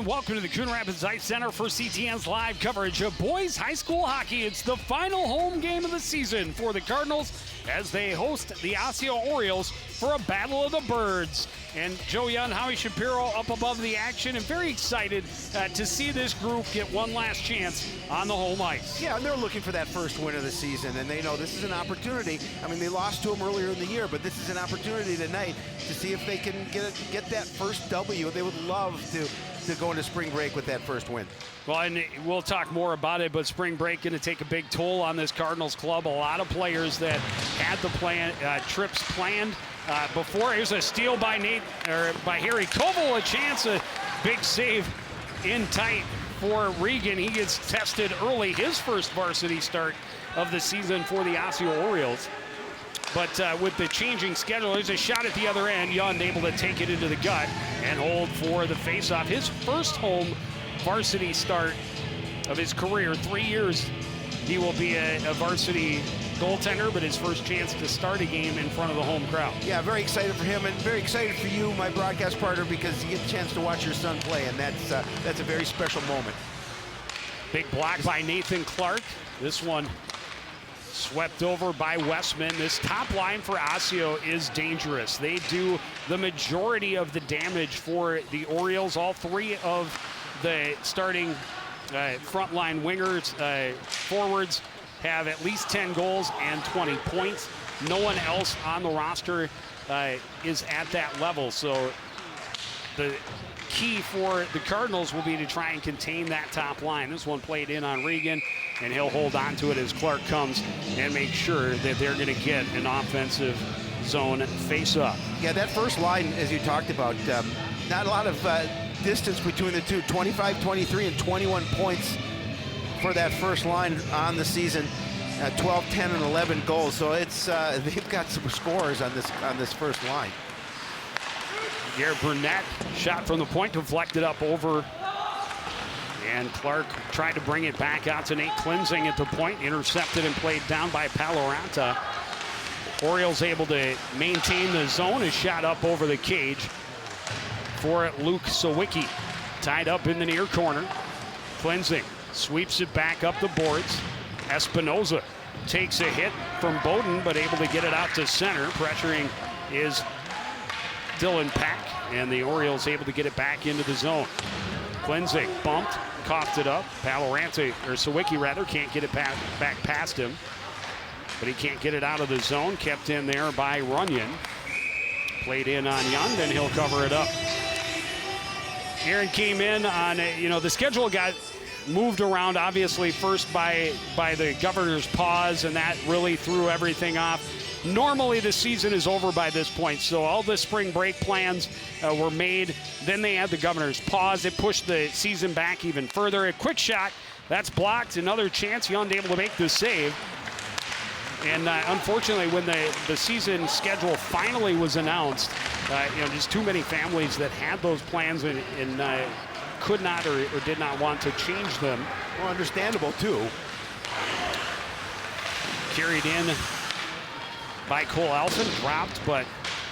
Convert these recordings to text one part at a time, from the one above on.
and welcome to the Coon Rapids Ice Center for CTN's live coverage of boys high school hockey. It's the final home game of the season for the Cardinals as they host the Osseo Orioles for a battle of the birds. And Joe Young, Howie Shapiro up above the action, and very excited to see this group get one last chance on the home ice. Yeah, and they're looking for that first win of the season, and they know this is an opportunity. I mean, they lost to them earlier in the year, but this is an opportunity tonight to see if they can get that first W. They would love to go into spring break with that first win. Well, and we'll talk more about it, but spring break going to take a big toll on this Cardinals club. A lot of players that had the trips planned before. Here's a steal by Harry Koval, a chance, a big save in tight for Regan. He gets tested early, his first varsity start of the season for the Osseo Orioles. But with the changing schedule, there's a shot at the other end. Young able to take it into the gut and hold for the faceoff. His first home varsity start of his career. 3 years he will be a varsity goaltender, but his first chance to start a game in front of the home crowd. Yeah, very excited for him and very excited for you, my broadcast partner, because you get a chance to watch your son play, and that's a very special moment. Big block by Nathan Clark. This one swept over by Westman. This top line for Osseo is dangerous. They do the majority of the damage for the Orioles. All three of the starting frontline wingers, forwards, have at least 10 goals and 20 points. No one else on the roster is at that level. So the key for the Cardinals will be to try and contain that top line. This one played in on Regan, and he'll hold on to it as Clark comes and make sure that they're going to get an offensive zone face-up. Yeah, that first line, as you talked about, not a lot of distance between the two. 25, 23, and 21 points for that first line on the season. 12, 10, and 11 goals. So it's they've got some scores on this first line. Garrett Burnett, shot from the point, deflected up over. And Clark tried to bring it back out to Nate Klinzing at the point, intercepted and played down by Paloranta. Orioles able to maintain the zone, a shot up over the cage for Luke Sawicki. Tied up in the near corner. Klinzing sweeps it back up the boards. Espinoza takes a hit from Bowden, but able to get it out to center. Pressuring is Dylan Pack, and the Orioles able to get it back into the zone. Klinzing bumped, coughed it up. Paloranta, or Sawicki rather, can't get it back past him. But he can't get it out of the zone. Kept in there by Runyon. Played in on Young, then he'll cover it up. Aaron came in on, the schedule got moved around, obviously, first by the governor's pause, and that really threw everything off. Normally the season is over by this point, so all the spring break plans were made. Then they had the governor's pause. It pushed the season back even further. A quick shot, that's blocked. Another chance, Young able to make the save. And unfortunately, when the season schedule finally was announced, just too many families that had those plans and could not or did not want to change them. Well, understandable too. Carried in by Cole Elson, dropped, but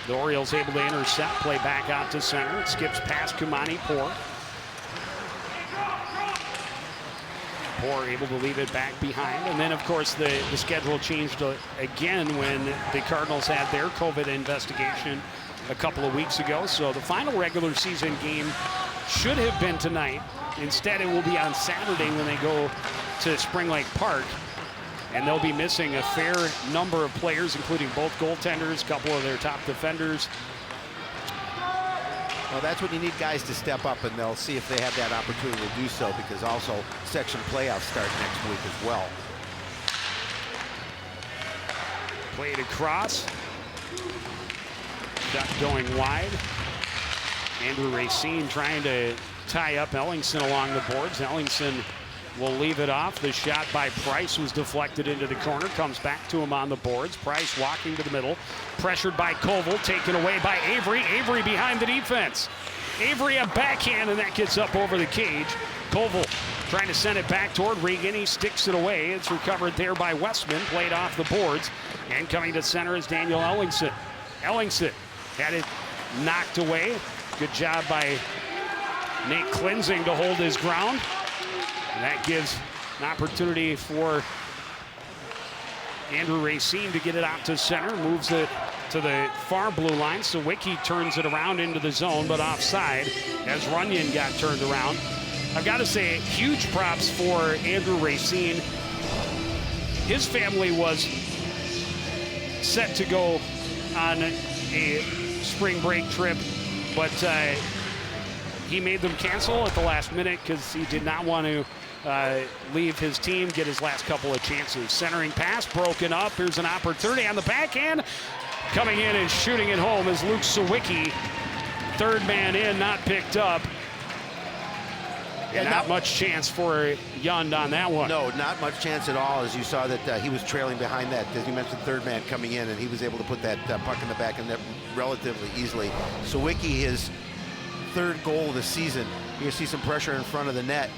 the Orioles able to intercept, play back out to center. It skips past Kumani Poor. Poor able to leave it back behind. And then, of course, the schedule changed again when the Cardinals had their COVID investigation a couple of weeks ago. So the final regular season game should have been tonight. Instead, it will be on Saturday when they go to Spring Lake Park. And they'll be missing a fair number of players, including both goaltenders, a couple of their top defenders. Well, that's when you need guys to step up, and they'll see if they have that opportunity to do so, because also section playoffs start next week as well. Played across. Shot going wide. Andrew Racine trying to tie up Ellingson along the boards. Ellingson will leave it off. The shot by Price was deflected into the corner. Comes back to him on the boards. Price walking to the middle. Pressured by Koval. Taken away by Avery. Avery behind the defense. Avery a backhand, and that gets up over the cage. Koval trying to send it back toward Regan. He sticks it away. It's recovered there by Westman. Played off the boards. And coming to center is Daniel Ellingson. Ellingson had it knocked away. Good job by Nate Klinzing to hold his ground. And that gives an opportunity for Andrew Racine to get it out to center, moves it to the far blue line. Sawicki turns it around into the zone, but offside as Runyon got turned around. I've got to say, huge props for Andrew Racine. His family was set to go on a spring break trip, but he made them cancel at the last minute because he did not want to leave his team, get his last couple of chances. Centering pass broken up. Here's an opportunity on the backhand. Coming in and shooting it home is Luke Sawicki. Third man in, not picked up. And not much chance for Yund on that one. No, not much chance at all, as you saw that he was trailing behind that, as you mentioned, third man coming in, and he was able to put that puck in the back of the net relatively easily. Sawicki, his third goal of the season. You're going to see some pressure in front of the net,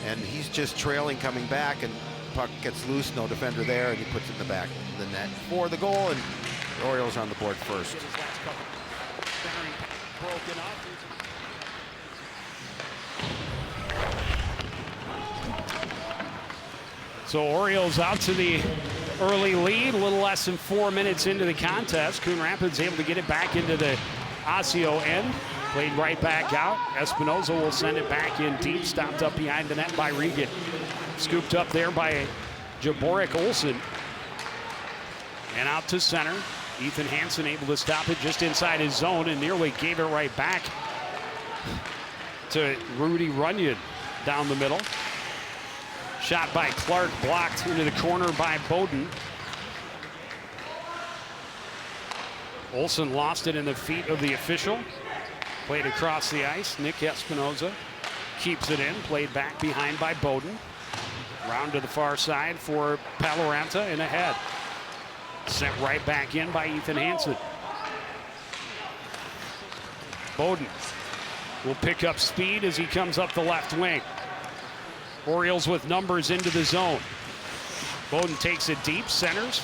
and he's just trailing coming back, and puck gets loose, no defender there, and he puts it in the back of the net for the goal, and the Orioles on the board first. So Orioles out to the early lead, a little less than 4 minutes into the contest. Coon Rapids able to get it back into the Osseo end. Played right back out. Espinoza will send it back in deep. Stopped up behind the net by Regan. Scooped up there by Jaborik Olsen. And out to center. Ethan Hansen able to stop it just inside his zone and nearly gave it right back to Rudy Runyon down the middle. Shot by Clark, blocked into the corner by Bowden. Olsen lost it in the feet of the official. Played across the ice. Nick Espinoza keeps it in. Played back behind by Bowden. Round to the far side for Paloranta and ahead. Sent right back in by Ethan Hansen. Bowden will pick up speed as he comes up the left wing. Orioles with numbers into the zone. Bowden takes it deep, centers.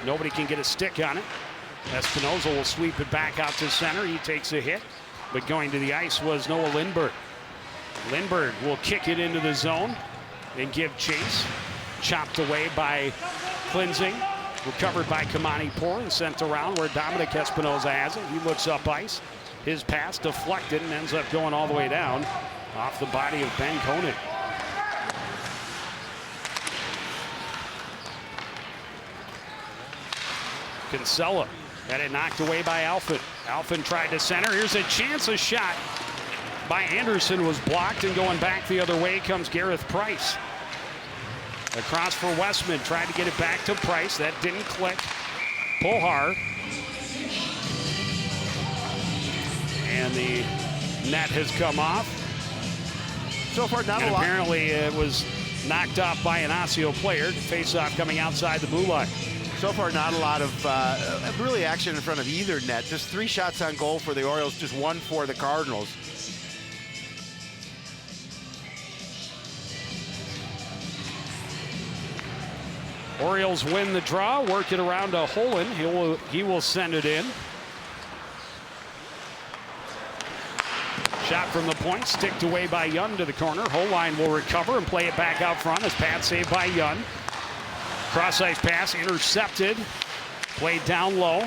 Nobody can get a stick on it. Espinoza will sweep it back out to center. He takes a hit, but going to the ice was Noah Lindberg. Lindberg will kick it into the zone and give chase. Chopped away by Klinzing. Recovered by Kamani Poor and sent around where Dominic Espinoza has it. He looks up ice. His pass deflected and ends up going all the way down off the body of Ben Koenig. Kinsella got it knocked away by Alfin. Alfin tried to center. Here's a chance. A shot by Anderson was blocked, and going back the other way comes Gareth Price. Across for Westman, tried to get it back to Price. That didn't click. Pohar. And the net has come off. So far, not a lot. Apparently it was knocked off by an Osseo player. Face-off coming outside the blue line. So far, not a lot of really action in front of either net. Just 3 shots on goal for the Orioles, just 1 for the Cardinals. Orioles win the draw, work it around to Holland. He will send it in. Shot from the point, sticked away by Yund to the corner. Holline will recover and play it back out front as pad saved by Yund. Cross-ice pass intercepted, played down low.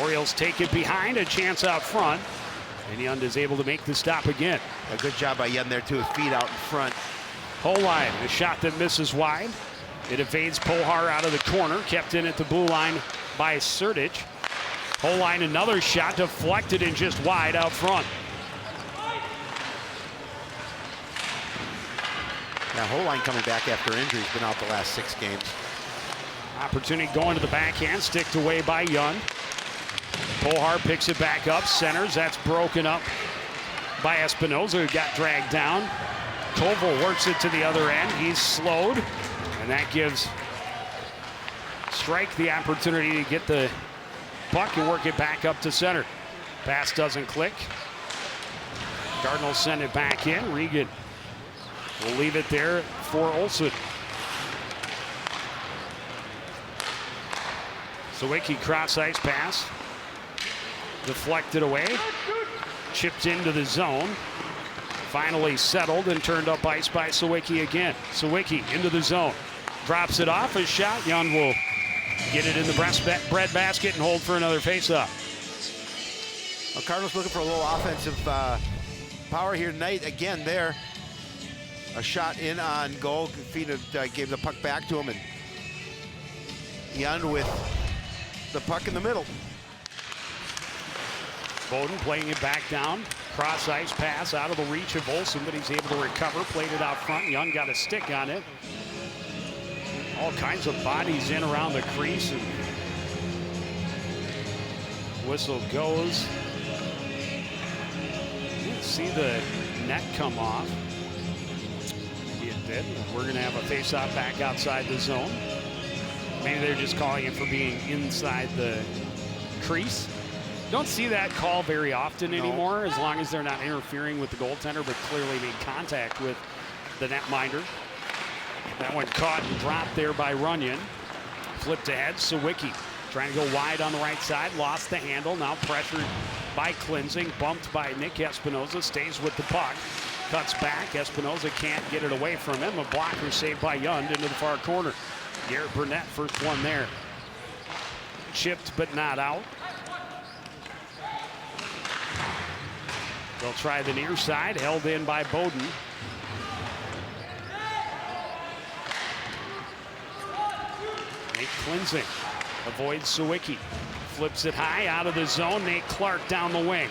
Orioles take it behind, a chance out front, and Yund is able to make the stop again. A good job by Yund there too, his feet out in front. Holline, a shot that misses wide. It evades Pohar out of the corner, kept in at the blue line by Sertic. Holline, another shot deflected and just wide out front. Now Holline coming back after injury, has been out the last 6 games. Opportunity going to the backhand, sticked away by Yund. Pohar picks it back up, centers. That's broken up by Espinoza, who got dragged down. Koval works it to the other end. He's slowed, and that gives Strike the opportunity to get the puck and work it back up to center. Pass doesn't click. Cardinals send it back in. Regan will leave it there for Olsen. Sawicki cross-ice pass. Deflected away. Chipped into the zone. Finally settled and turned up ice by Sawicki again. Sawicki into the zone. Drops it off. A shot. Young will get it in the bread basket and hold for another faceoff. Well, Cardinals looking for a little offensive power here tonight. Again, there. A shot in on goal. Fina gave the puck back to him, and Young with the puck in the middle. Bowden playing it back down. Cross ice pass out of the reach of Olsen, but he's able to recover. Played it out front. Young got a stick on it. All kinds of bodies in around the crease. And whistle goes. You didn't see the net come off. It did. We're going to have a face-off back outside the zone. Maybe they're just calling it for being inside the crease. Don't see that call very often anymore, as long as they're not interfering with the goaltender, but clearly made contact with the netminder. That one caught and dropped there by Runyon. Flipped ahead, Sawicki trying to go wide on the right side, lost the handle, now pressured by Klinzing, bumped by Nick Espinoza, stays with the puck, cuts back, Espinoza can't get it away from him, a blocker saved by Yund into the far corner. Garrett Burnett, first one there. Chipped but not out. They'll try the near side, held in by Bowden. Nate Klinzing avoids Sawicki. Flips it high out of the zone. Nate Clark down the wing.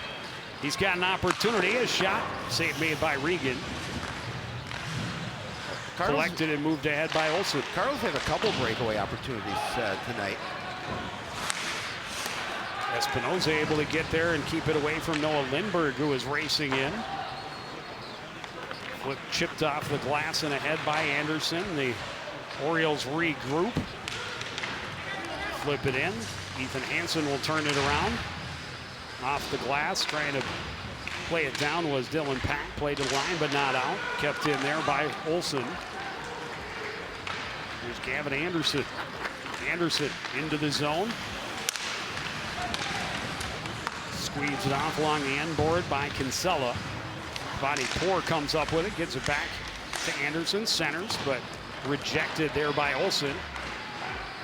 He's got an opportunity. A shot. Save made by Regan. Collected and moved ahead by Olsen. Cardinals have a couple breakaway opportunities tonight. Espinoza able to get there and keep it away from Noah Lindberg, who is racing in. Flip chipped off the glass and ahead by Anderson. The Orioles regroup. Flip it in. Ethan Hansen will turn it around. Off the glass, trying to play it down was Dylan Pack. Played the line, but not out. Kept in there by Olsen. Here's Gavin Anderson. Anderson into the zone. Squeezed it off along the end board by Kinsella. Body Poor comes up with it, gets it back to Anderson, centers, but rejected there by Olsen.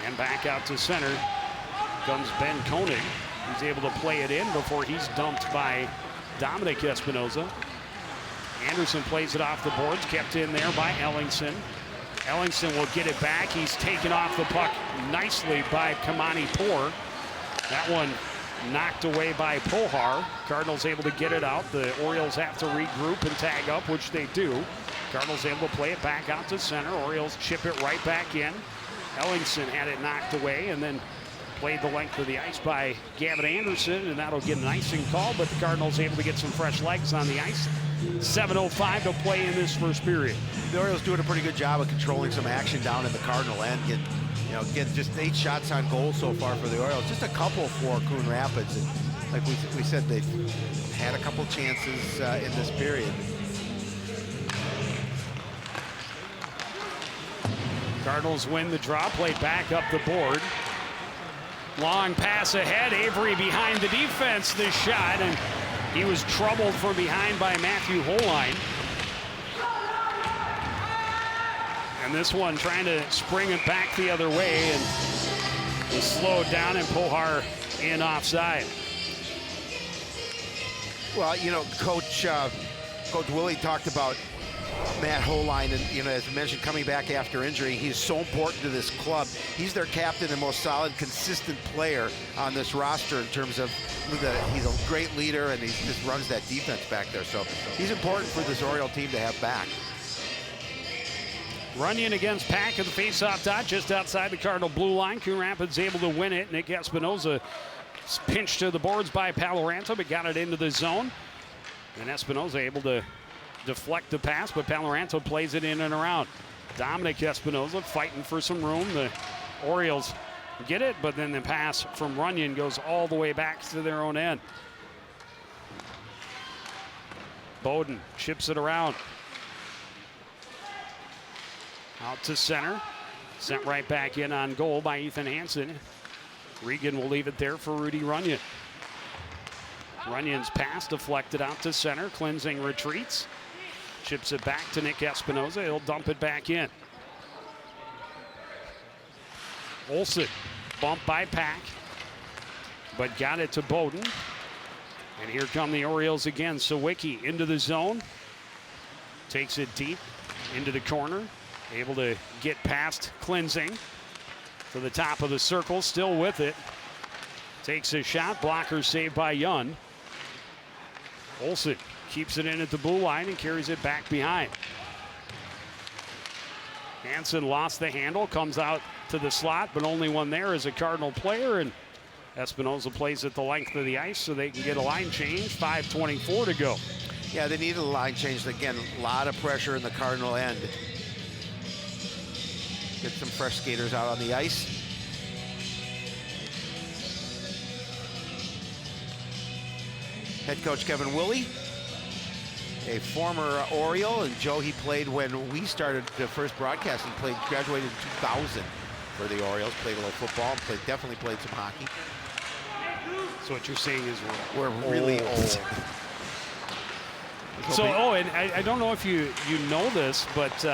And back out to center comes Ben Koenig. He's able to play it in before he's dumped by Dominic Espinoza. Anderson plays it off the boards, kept in there by Ellingson. Ellingson will get it back. He's taken off the puck nicely by Kamani Poor. That one knocked away by Pohar. Cardinals able to get it out. The Orioles have to regroup and tag up, which they do. Cardinals able to play it back out to center. Orioles chip it right back in. Ellingson had it knocked away and then played the length of the ice by Gavin Anderson, and that'll get an icing call, but the Cardinals able to get some fresh legs on the ice. 7:05 to play in this first period. The Orioles doing a pretty good job of controlling some action down in the Cardinal end. Get just 8 shots on goal so far for the Orioles. Just a couple for Coon Rapids. And like we said, they've had a couple chances in this period. Cardinals win the draw, played back up the board. Long pass ahead, Avery behind the defense, this shot, and he was troubled from behind by Matthew Holine. And this one trying to spring it back the other way and was slowed down, and Pohar in offside. Well, Coach Willie talked about Matt Holine, and as mentioned, coming back after injury, he's so important to this club. He's their captain and most solid, consistent player on this roster in terms of he's a great leader, and he just runs that defense back there. So he's important for this Oriole team to have back. Runyon against Pack at the face-off dot just outside the Cardinal blue line. Coon Rapids able to win it. Nick Espinoza pinched to the boards by Paloranto, but got it into the zone. And Espinoza able to deflect the pass, but Paloranto plays it in and around. Dominic Espinoza fighting for some room. The Orioles get it, but then the pass from Runyon goes all the way back to their own end. Bowden chips it around. Out to center. Sent right back in on goal by Ethan Hansen. Regan will leave it there for Rudy Runyon. Runyon's pass deflected out to center. Klinzing retreats. Chips it back to Nick Espinoza. He'll dump it back in. Olsen, bumped by Pack, but got it to Bowden. And here come the Orioles again. Sawicki into the zone. Takes it deep into the corner. Able to get past Cleansing to the top of the circle. Still with it. Takes a shot. Blocker saved by Yun. Olsen keeps it in at the blue line and carries it back behind. Hansen lost the handle. Comes out to the slot, but only one there is a Cardinal player, and Espinoza plays at the length of the ice so they can get a line change. 5:24 to go. Yeah, they needed a line change. Again, a lot of pressure in the Cardinal end. Get some fresh skaters out on the ice. Head coach Kevin Woolley, a former Oriole, and Joe, he played when we started the first broadcast. He graduated in 2000 for the Orioles, played a little football, definitely played some hockey. So what you're saying is we're really old. So, and I don't know if you know this, but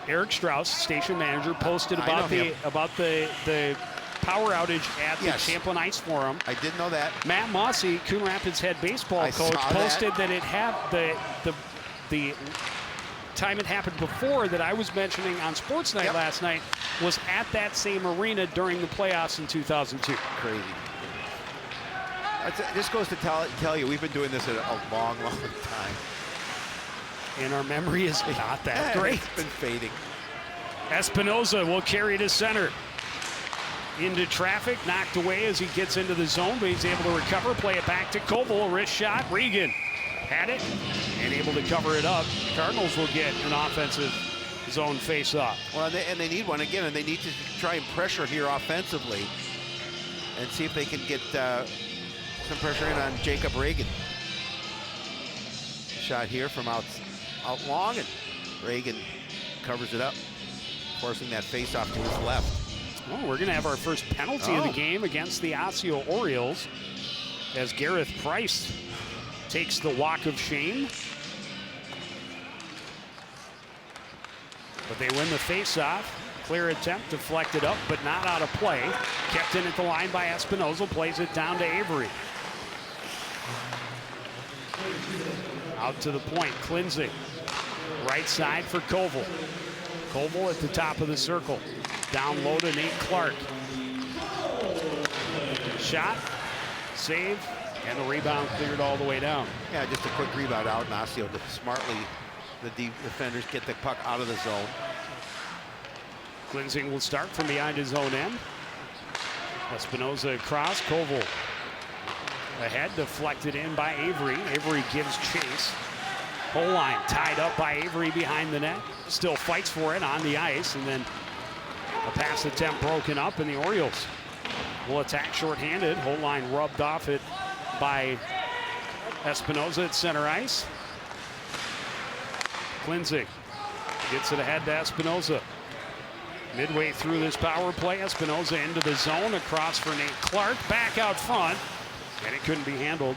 Eric Strauss, station manager, posted about the power outage at the Champlain Ice Forum. I did know that. Matt Mossy, Coon Rapids head baseball coach, posted that it had the time it happened before that I was mentioning on Sports Night last night was at that same arena during the playoffs in 2002. Crazy. This goes to tell you, we've been doing this a long, long time. And our memory is not that great. It's been fading. Espinoza will carry to center. Into traffic, knocked away as he gets into the zone, but he's able to recover, play it back to Koval, a wrist shot. Regan had it and able to cover it up. Cardinals will get an offensive zone face-off. Well, and they need one again, and they need to try and pressure here offensively and see if they can get some pressure in on Jacob Reagan. Shot here from out long, and Reagan covers it up, forcing that face-off to his left. Well, we're going to have our first penalty of the game against the Osseo Orioles as Gareth Price takes the walk of shame. But they win the face-off. Clear attempt, deflected up, but not out of play. Kept in at the line by Espinoza, plays it down to Avery. Out to the point, Cleansing. Right side for Koval. Koval at the top of the circle. Down low to Nate Clark. Shot, save, and the rebound cleared all the way down. Yeah, just a quick rebound out, and Osseo smartly, the defenders get the puck out of the zone. Cleansing will start from behind his own end. Espinoza across, Koval ahead, deflected in by Avery. Avery gives chase. Whole line tied up by Avery behind the net. Still fights for it on the ice, and then a pass attempt broken up, and the Orioles will attack shorthanded. Whole line rubbed off it by Espinoza at center ice. Cleansing gets it ahead to Espinoza. Midway through this power play, Espinoza into the zone, across for Nate Clark, back out front, and it couldn't be handled.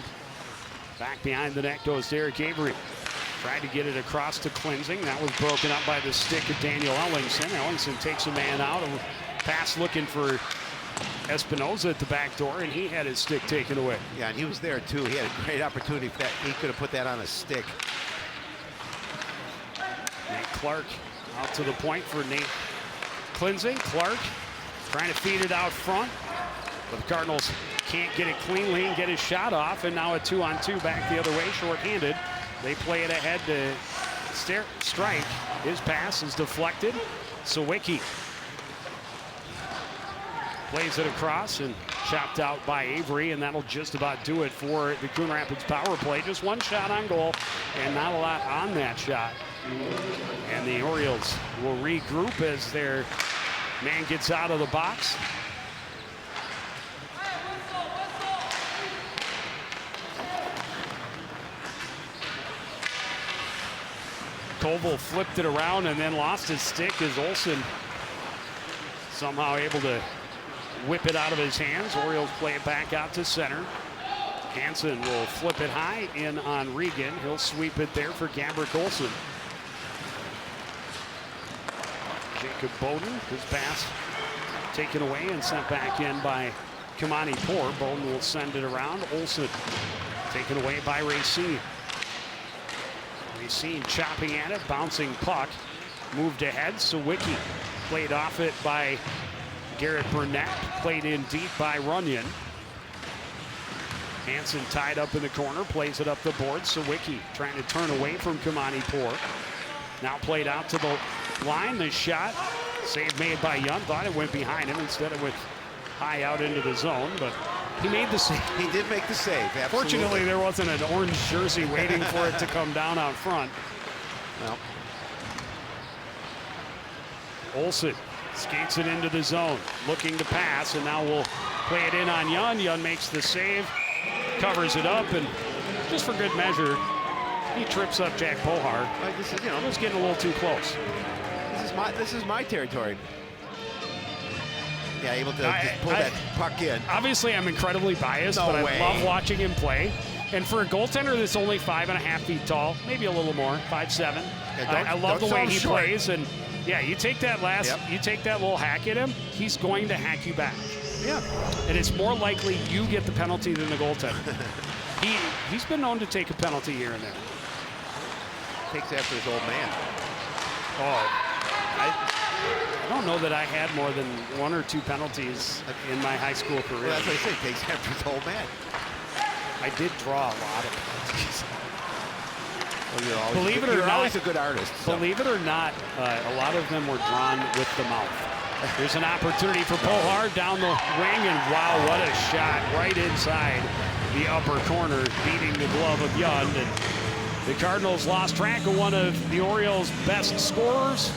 Back behind the net goes Derek Avery. Tried to get it across to Cleansing. That was broken up by the stick of Daniel Ellingson. Ellingson takes a man out. A pass looking for Espinoza at the back door, and he had his stick taken away. Yeah, and he was there too. He had a great opportunity for that. He could have put that on a stick. Nate Clark out to the point for Nate Cleansing. Clark trying to feed it out front, but the Cardinals can't get it cleanly and get his shot off, and now a 2-on-2 back the other way, shorthanded. They play it ahead to Strike. His pass is deflected. Sawicki plays it across and chopped out by Avery, and that'll just about do it for the Coon Rapids power play. Just one shot on goal and not a lot on that shot. And the Orioles will regroup as their man gets out of the box. Koval flipped it around and then lost his stick as Olsen somehow able to whip it out of his hands. Orioles play it back out to center. Hansen will flip it high in on Regan. He'll sweep it there for Gabrick Olsen. Jacob Bowden, his pass taken away and sent back in by Kamani Poor. Bowden will send it around. Olsen taken away by Racine. Racine chopping at it, bouncing puck. Moved ahead, Sawicki played off it by Garrett Burnett. Played in deep by Runyon. Hansen tied up in the corner, plays it up the board. Sawicki trying to turn away from Kamani Poor. Now played out to the line. The shot, save made by Young. Thought it went behind him. Instead it went high out into the zone, but he made the save. He did make the save, absolutely. Fortunately, there wasn't an orange jersey waiting for it to come down out front. Well. Olsen skates it into the zone, looking to pass, and now we'll play it in on Young. Young makes the save, covers it up, and just for good measure, he trips up Jack Pohar. This is, Just getting a little too close. This is my territory. Yeah, able to just pull that puck in. Obviously, I'm incredibly biased, but I love watching him play. And for a goaltender that's only 5.5 feet tall, maybe a little more, 5'7", yeah, I love the way he short. plays. And yeah, you take that you take that little hack at him, he's going to hack you back. Yeah. And it's more likely you get the penalty than the goaltender. He's been known to take a penalty here and there. Takes after his old man. I don't know that I had more than 1 or 2 penalties in my high school career. Well, that's what I say, takes after his old man. I did draw a lot of penalties. Well, Believe it or not, always a good artist. So. Believe it or not, a lot of them were drawn with the mouth. There's an opportunity for Pohar down the wing, and wow, what a shot right inside the upper corner, beating the glove of Young. And the Cardinals lost track of one of the Orioles' best scorers.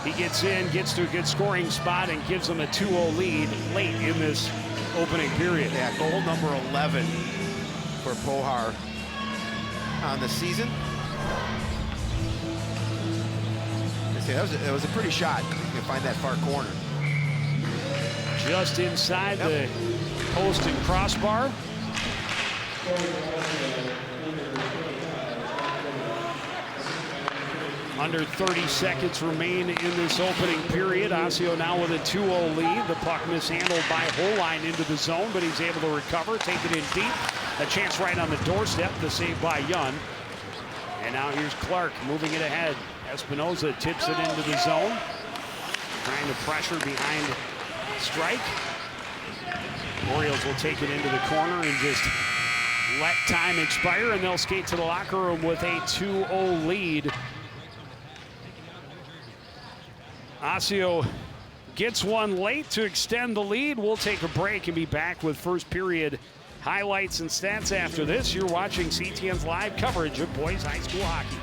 He gets in, gets to a good scoring spot, and gives them a 2-0 lead late in this opening period. Yeah, goal number 11 for Pohar on the season. It was a pretty shot. You can find that far corner. Just inside the post and crossbar. Under 30 seconds remain in this opening period. Osseo now with a 2-0 lead. The puck mishandled by Holine into the zone, but he's able to recover, take it in deep. A chance right on the doorstep, the save by Young. And now here's Clark moving it ahead. Espinoza tips it into the zone. Trying to pressure behind strike. Orioles will take it into the corner and just let time expire, and they'll skate to the locker room with a 2-0 lead. Osseo gets one late to extend the lead. We'll take a break and be back with first period highlights and stats after this. You're watching CTN's live coverage of boys high school hockey.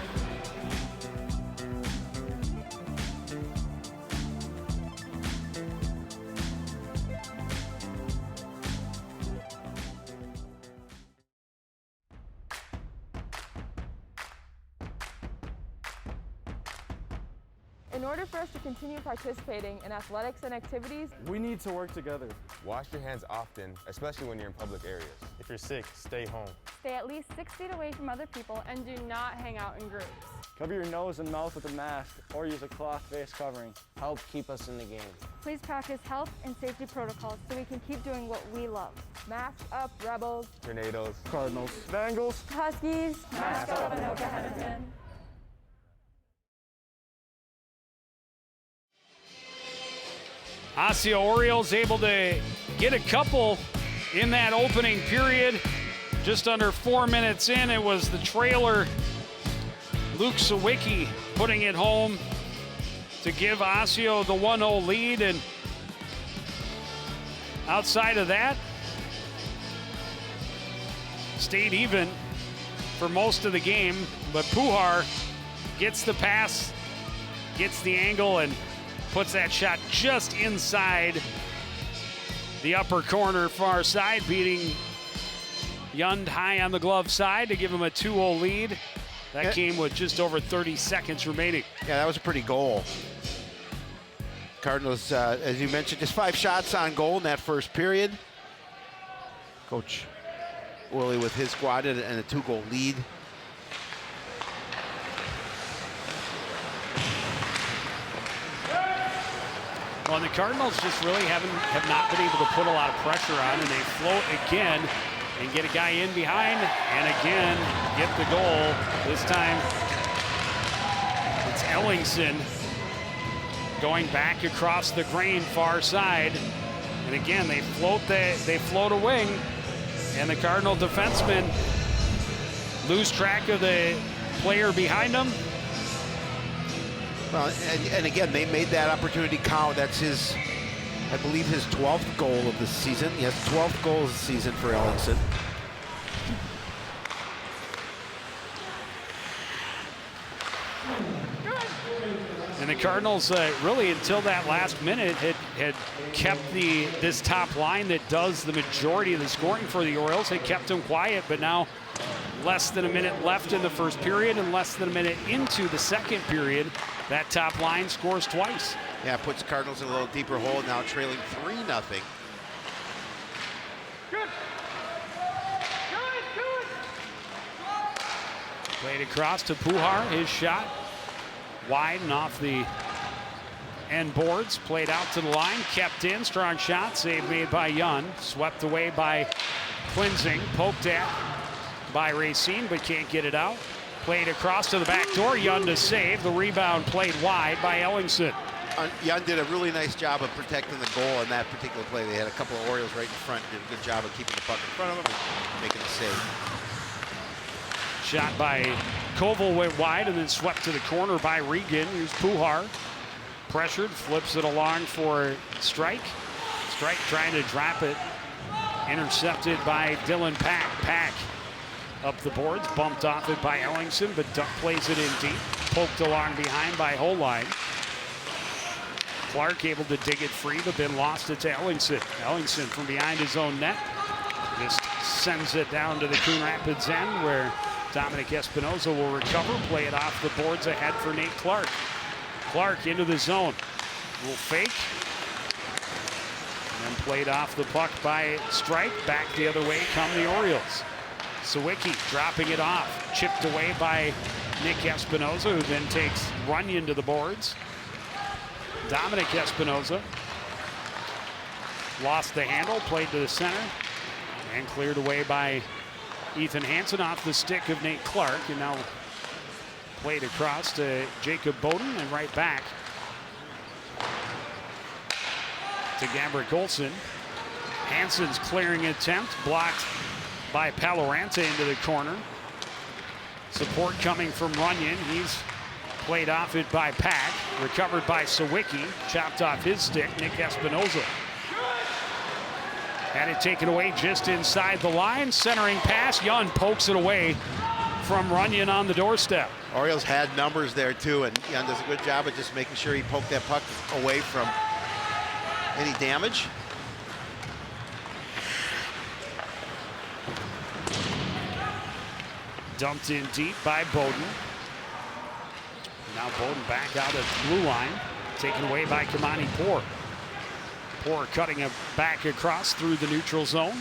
In order for us to continue participating in athletics and activities, we need to work together. Wash your hands often, especially when you're in public areas. If you're sick, stay home. Stay at least 6 feet away from other people and do not hang out in groups. Cover your nose and mouth with a mask or use a cloth face covering. Help keep us in the game. Please practice health and safety protocols so we can keep doing what we love. mask up, Rebels. Tornadoes. Cardinals. Bengals. Huskies. Mask up and Oklahoma. Osseo Orioles able to get a couple in that opening period. Just under 4 minutes in, it was the trailer, Luke Sawicki, putting it home to give Osseo the 1-0 lead. And outside of that, stayed even for most of the game. But Pohar gets the pass, gets the angle, and puts that shot just inside the upper corner far side, beating Yund high on the glove side to give him a 2-0 lead. That came with just over 30 seconds remaining. Yeah, that was a pretty goal. Cardinals, as you mentioned, just 5 shots on goal in that first period. Coach Willie, with his squad and a 2-goal lead. Well, and the Cardinals just really have not been able to put a lot of pressure on, and they float again and get a guy in behind, and again get the goal. This time it's Ellingson going back across the grain far side, and again they float a wing, and the Cardinal defensemen lose track of the player behind them. Well, and again, they made that opportunity count. That's his, I believe, his 12th goal of the season. He has 12th goal of the season for Ellingson. And the Cardinals, really until that last minute, had kept this top line that does the majority of the scoring for the Orioles. Had kept them quiet, but now less than a minute left in the first period and less than a minute into the second period, that top line scores twice. Yeah, puts the Cardinals in a little deeper hole, now trailing 3-0. Played across to Pujar, his shot wide and off the end boards, played out to the line, kept in, strong shot, save made by Young, swept away by Cleansing, poked at by Racine, but can't get it out. Played across to the back door, Young to save, the rebound played wide by Ellingson. Young did a really nice job of protecting the goal in that particular play. They had a couple of Orioles right in front, did a good job of keeping the puck in front of them and making the save. Shot by Koval went wide and then swept to the corner by Regan. Here's Pujar. Pressured, flips it along for Strike. Strike trying to drop it. Intercepted by Dylan Pack. Pack up the boards, bumped off it by Ellingson, but Duck plays it in deep. Poked along behind by Holine. Clark able to dig it free, but then lost it to Ellingson. Ellingson from behind his own net. Just sends it down to the Coon Rapids end where Dominic Espinoza will recover, play it off the boards ahead for Nate Clark. Clark into the zone. Little fake. And then played off the puck by Strike. Back the other way come the Orioles. Sawicki dropping it off. Chipped away by Nick Espinoza, who then takes Runyon to the boards. Dominic Espinoza lost the handle, played to the center, and cleared away by Ethan Hansen off the stick of Nate Clark, and now played across to Jacob Bowden and right back to Gabrick Olsen. Hansen's clearing attempt blocked by Paloranta into the corner. Support coming from Runyon. He's played off it by Pack, recovered by Sawicki, chopped off his stick. Nick Espinoza had it taken away just inside the line. Centering pass, Young pokes it away from Runyon on the doorstep. Orioles had numbers there too, and Young does a good job of just making sure he poked that puck away from any damage. Dumped in deep by Bowden. Now Bowden back out of the blue line, taken away by Kamani Poor. Poor cutting it back across through the neutral zone.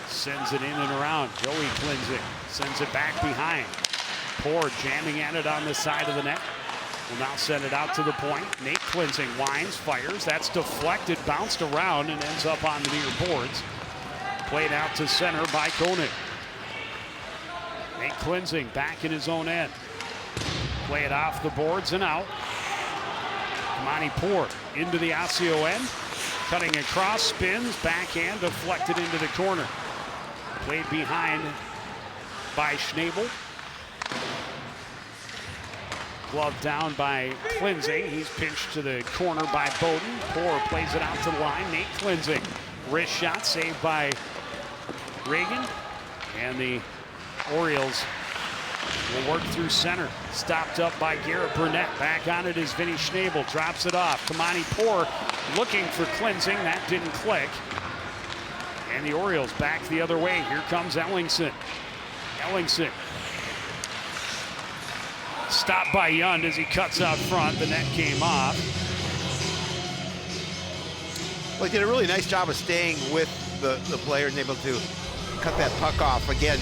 Sends it in and around. Joey Cleansing sends it back behind. Poor jamming at it on the side of the net. Will now send it out to the point. Nate Cleansing winds, fires. That's deflected, bounced around, and ends up on the near boards. Played out to center by Koenig. Nate Cleansing back in his own end. Play it off the boards and out. Kamani Poor into the Osseo end. Cutting across, spins, backhand, deflected into the corner. Played behind by Schnabel. Glove down by Cleansing. He's pinched to the corner by Bowden. Poor plays it out to the line. Nate Cleansing. Wrist shot saved by Reagan. And the Orioles will work through center. Stopped up by Garrett Burnett. Back on it is Vinny Schnabel. Drops it off. Kamani Poor looking for Cleansing. That didn't click. And the Orioles back the other way. Here comes Ellingson. Ellingson. Stopped by Yund as he cuts out front. The net came off. Well, he did a really nice job of staying with the player and able to cut that puck off again.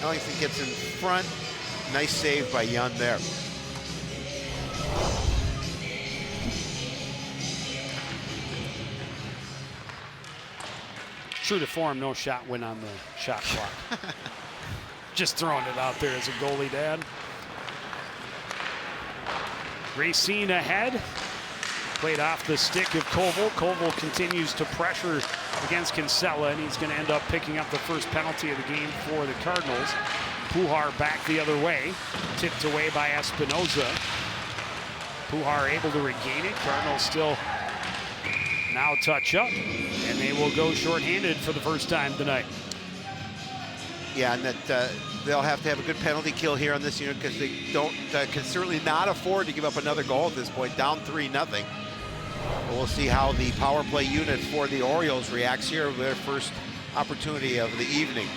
Ellingson gets in front. Nice save by Young there. True to form, no shot went on the shot clock. Just throwing it out there as a goalie, Dad. Racine ahead. Played off the stick of Koval. Koval continues to pressure against Kinsella, and he's going to end up picking up the first penalty of the game for the Cardinals. Pujar back the other way. Tipped away by Espinoza. Pujar able to regain it. Cardinals still now touch up, and they will go shorthanded for the first time tonight. Yeah, and that they'll have to have a good penalty kill here on this unit because they can certainly not afford to give up another goal at this point, down 3-0. But we'll see how the power play unit for the Orioles reacts here with their first opportunity of the evening.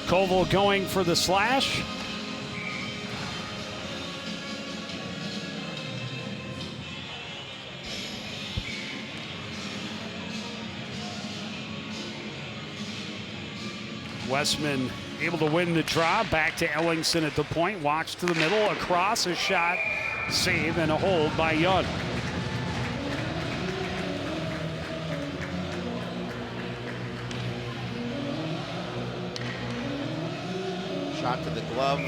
Koval going for the slash. Westman able to win the draw. Back to Ellingson at the point. Walks to the middle. Across, a shot. Save and a hold by Young. Shot to the glove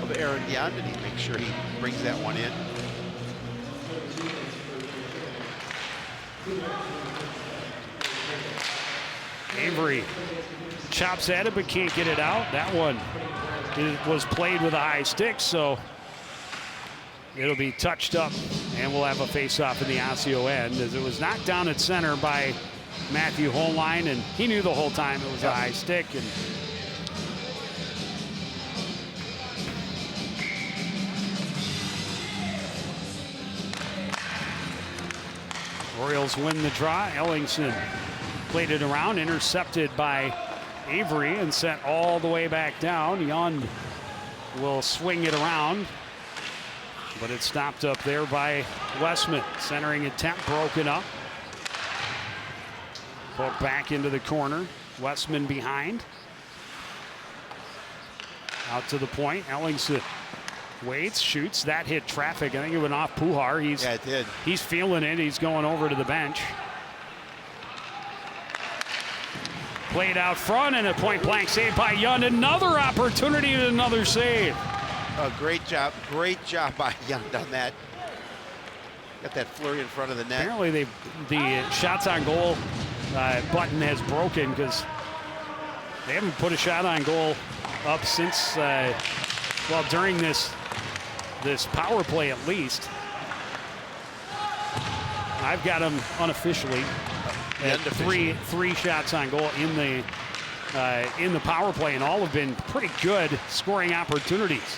of Aaron Young, and he makes sure he brings that one in. Avery chops at it but can't get it out. That one was played with a high stick, so it'll be touched up, and we'll have a face-off in the Osseo end as it was knocked down at center by Matthew Holline, and he knew the whole time it was a high stick. And Orioles win the draw. Ellingson played it around, intercepted by Avery and sent all the way back down. Young will swing it around, but it's stopped up there by Westman. Centering attempt broken up. Put back into the corner. Westman behind. Out to the point. Ellingson waits, shoots. That hit traffic. I think it went off Pujar. Yeah, it did. He's feeling it. He's going over to the bench. Played out front, and a point blank save by Young. Another opportunity and another save. Oh, great job by Young on that. Got that flurry in front of the net. Apparently the shots on goal button has broken because they haven't put a shot on goal up since, well, during this power play at least. I've got them unofficially at three shots on goal in the power play, and all have been pretty good scoring opportunities.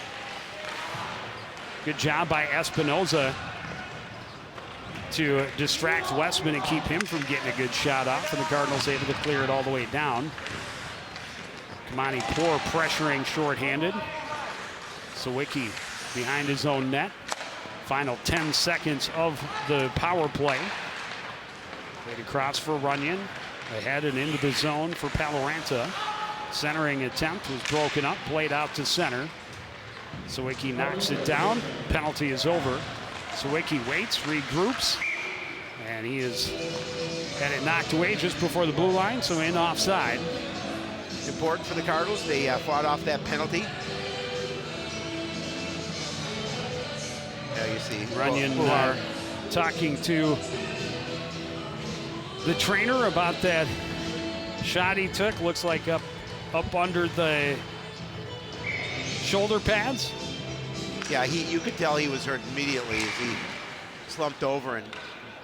Good job by Espinoza to distract Westman and keep him from getting a good shot off, and the Cardinals able to clear it all the way down. Kamani Poor pressuring shorthanded. Sawicki behind his own net. Final 10 seconds of the power play. Played across for Runyon. Ahead and into the zone for Paloranta. Centering attempt was broken up, played out to center. Sawicki knocks it down. Penalty is over. Sawicki waits, regroups, and he has had it knocked away just before the blue line, so in offside. Important for the Cardinals. They fought off that penalty. Yeah, you see Runyon talking to the trainer about that shot he took. Looks like up under the shoulder pads. Yeah, you could tell he was hurt immediately as he slumped over and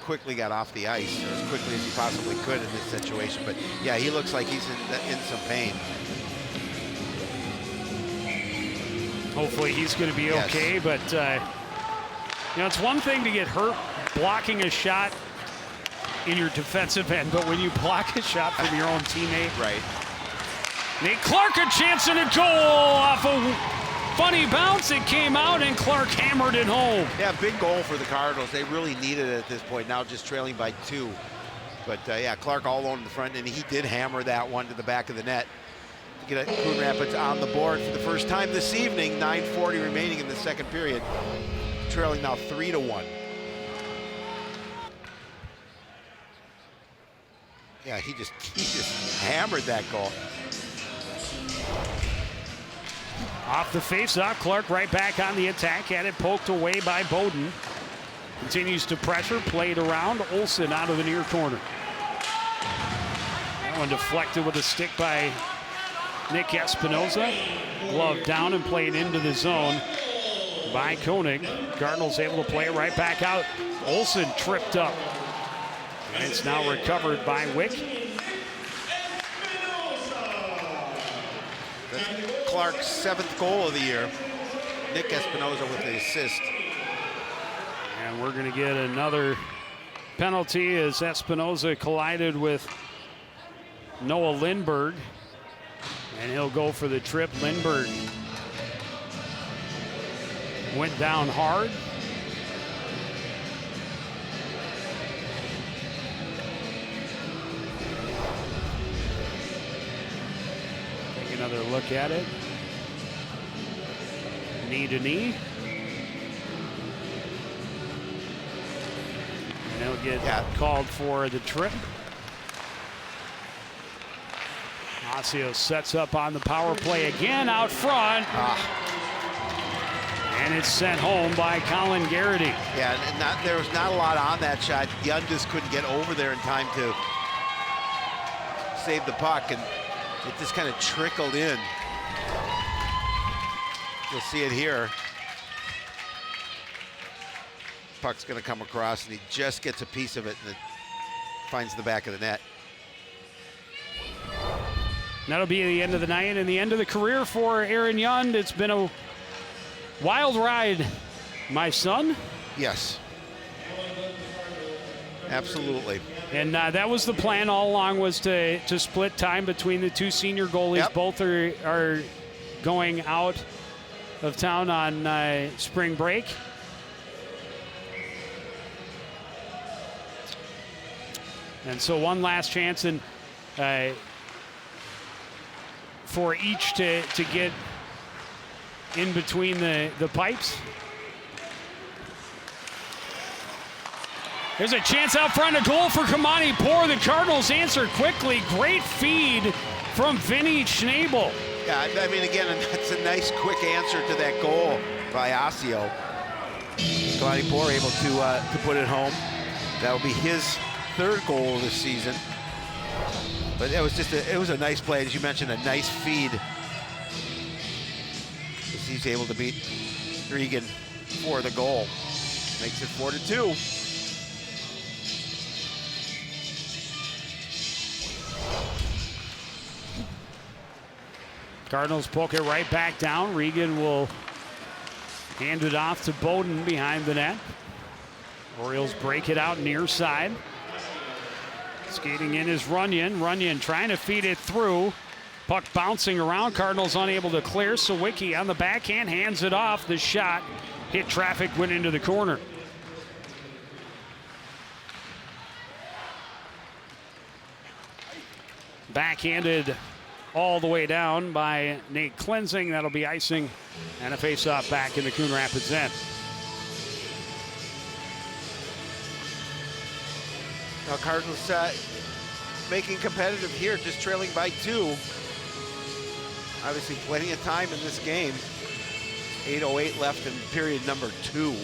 quickly got off the ice, or as quickly as he possibly could in this situation. But yeah, he looks like he's in some pain. Hopefully he's going to be okay, but you know, it's one thing to get hurt blocking a shot in your defensive end, but when you block a shot from your own teammate. Right. Nate Clark, a chance and a goal off a funny bounce. It came out, and Clark hammered it home. Yeah, big goal for the Cardinals. They really needed it at this point, now just trailing by 2. But yeah, Clark all alone in the front, and he did hammer that one to the back of the net to get Coon Rapids on the board for the first time this evening. 9:40 remaining in the second period, trailing now 3-1. Yeah, he just hammered that goal. Off the face-off, Clark right back on the attack. Had it poked away by Bowden. Continues to pressure, played around. Olsen out of the near corner. That one deflected with a stick by Nick Espinoza. Glove down and played into the zone by Koenig. Cardinals able to play it right back out. Olsen tripped up. And it's now recovered by Wick. That's Clark's 7th goal of the year. Nick Espinoza with the assist. And we're going to get another penalty as Espinoza collided with Noah Lindberg. And he'll go for the trip. Lindberg went down hard. Take another look at it. Knee to knee. And he'll get called for the trip. Osseo sets up on the power play again out front. And it's sent home by Colin Garrity. Yeah, and there was not a lot on that shot. Young just couldn't get over there in time to save the puck, and it just kind of trickled in. You'll see it here. Puck's going to come across, and he just gets a piece of it, and it finds the back of the net. That'll be the end of the night and the end of the career for Aaron Yund. It's been a wild ride, my son. Yes. Absolutely. And that was the plan all along, was to split time between the two senior goalies. Yep. Both are going out of town on spring break. And so one last chance, and for each to get in between the pipes. There's a chance out front, a goal for Kamani Poor. The Cardinals answer quickly. Great feed from Vinny Schnabel. Yeah, I mean, again, that's a nice quick answer to that goal by Osseo. Kamani Poor able to put it home. That will be his 3rd goal this season. But it was just it was a nice play, as you mentioned, a nice feed. As he's able to beat Regan for the goal. Makes it 4-2. Cardinals poke it right back down. Regan will hand it off to Bowden behind the net. Orioles break it out near side. Skating in is Runyon. Runyon trying to feed it through. Puck bouncing around. Cardinals unable to clear. Sawicki on the backhand hands it off. The shot hit traffic, went into the corner. Backhanded all the way down by Nate Cleansing. That'll be icing and a face-off back in the Coon Rapids end. Now Cardinals making competitive here, just trailing by 2. Obviously plenty of time in this game. 8:08 left in period number 2.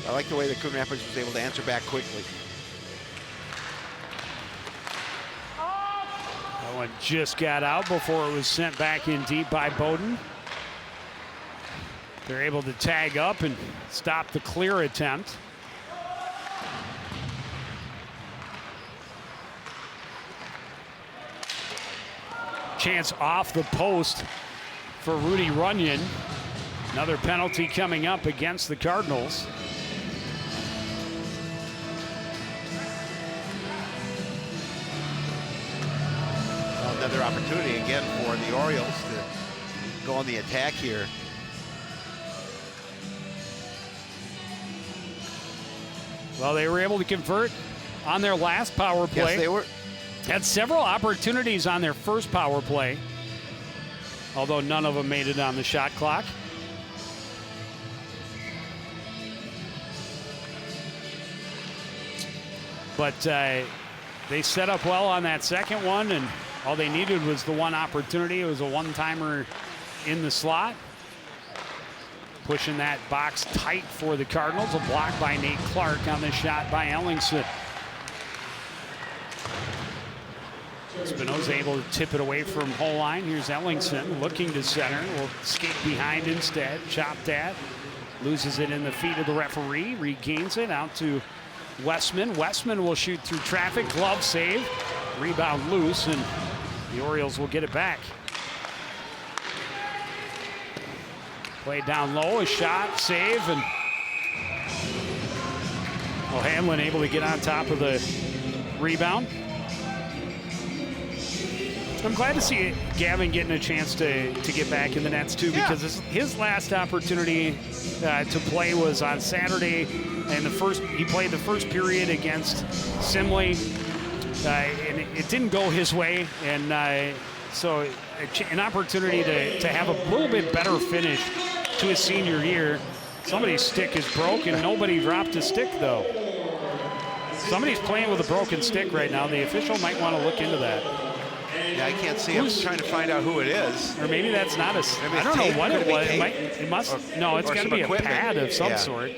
I like the way the Coon Rapids was able to answer back quickly. That one just got out before it was sent back in deep by Bowden. They're able to tag up and stop the clear attempt. Chance off the post for Rudy Runyon. Another penalty coming up against the Cardinals. another opportunity again for the Orioles to go on the attack here. Well, they were able to convert on their last power play. Yes, they were. Had several opportunities on their first power play, although none of them made it on the shot clock. But they set up well on that second one, and all they needed was the one opportunity. It was a one-timer in the slot. Pushing that box tight for the Cardinals. A block by Nate Clark on the shot by Ellingson. Espinoza able to tip it away from hole line. Here's Ellingson looking to center. Will skate behind instead. Chopped at. Loses it in the feet of the referee. Regains it out to Westman. Westman will shoot through traffic. Glove save. Rebound loose, and the Orioles will get it back. Played down low, a shot, save, and O'Hanlon able to get on top of the rebound. I'm glad to see Gavin getting a chance to get back in the nets too, because his last opportunity to play was on Saturday, and he played the first period against Simley, and it didn't go his way, and so an opportunity to have a little bit better finish to his senior year. Somebody's stick is broken. Nobody dropped a stick though. Somebody's playing with a broken stick right now. The official might want to look into that. Yeah, I can't see. I'm trying to find out who it is. Or maybe that's not a. I don't know what it was. It must. No, it's got to be a pad of some sort.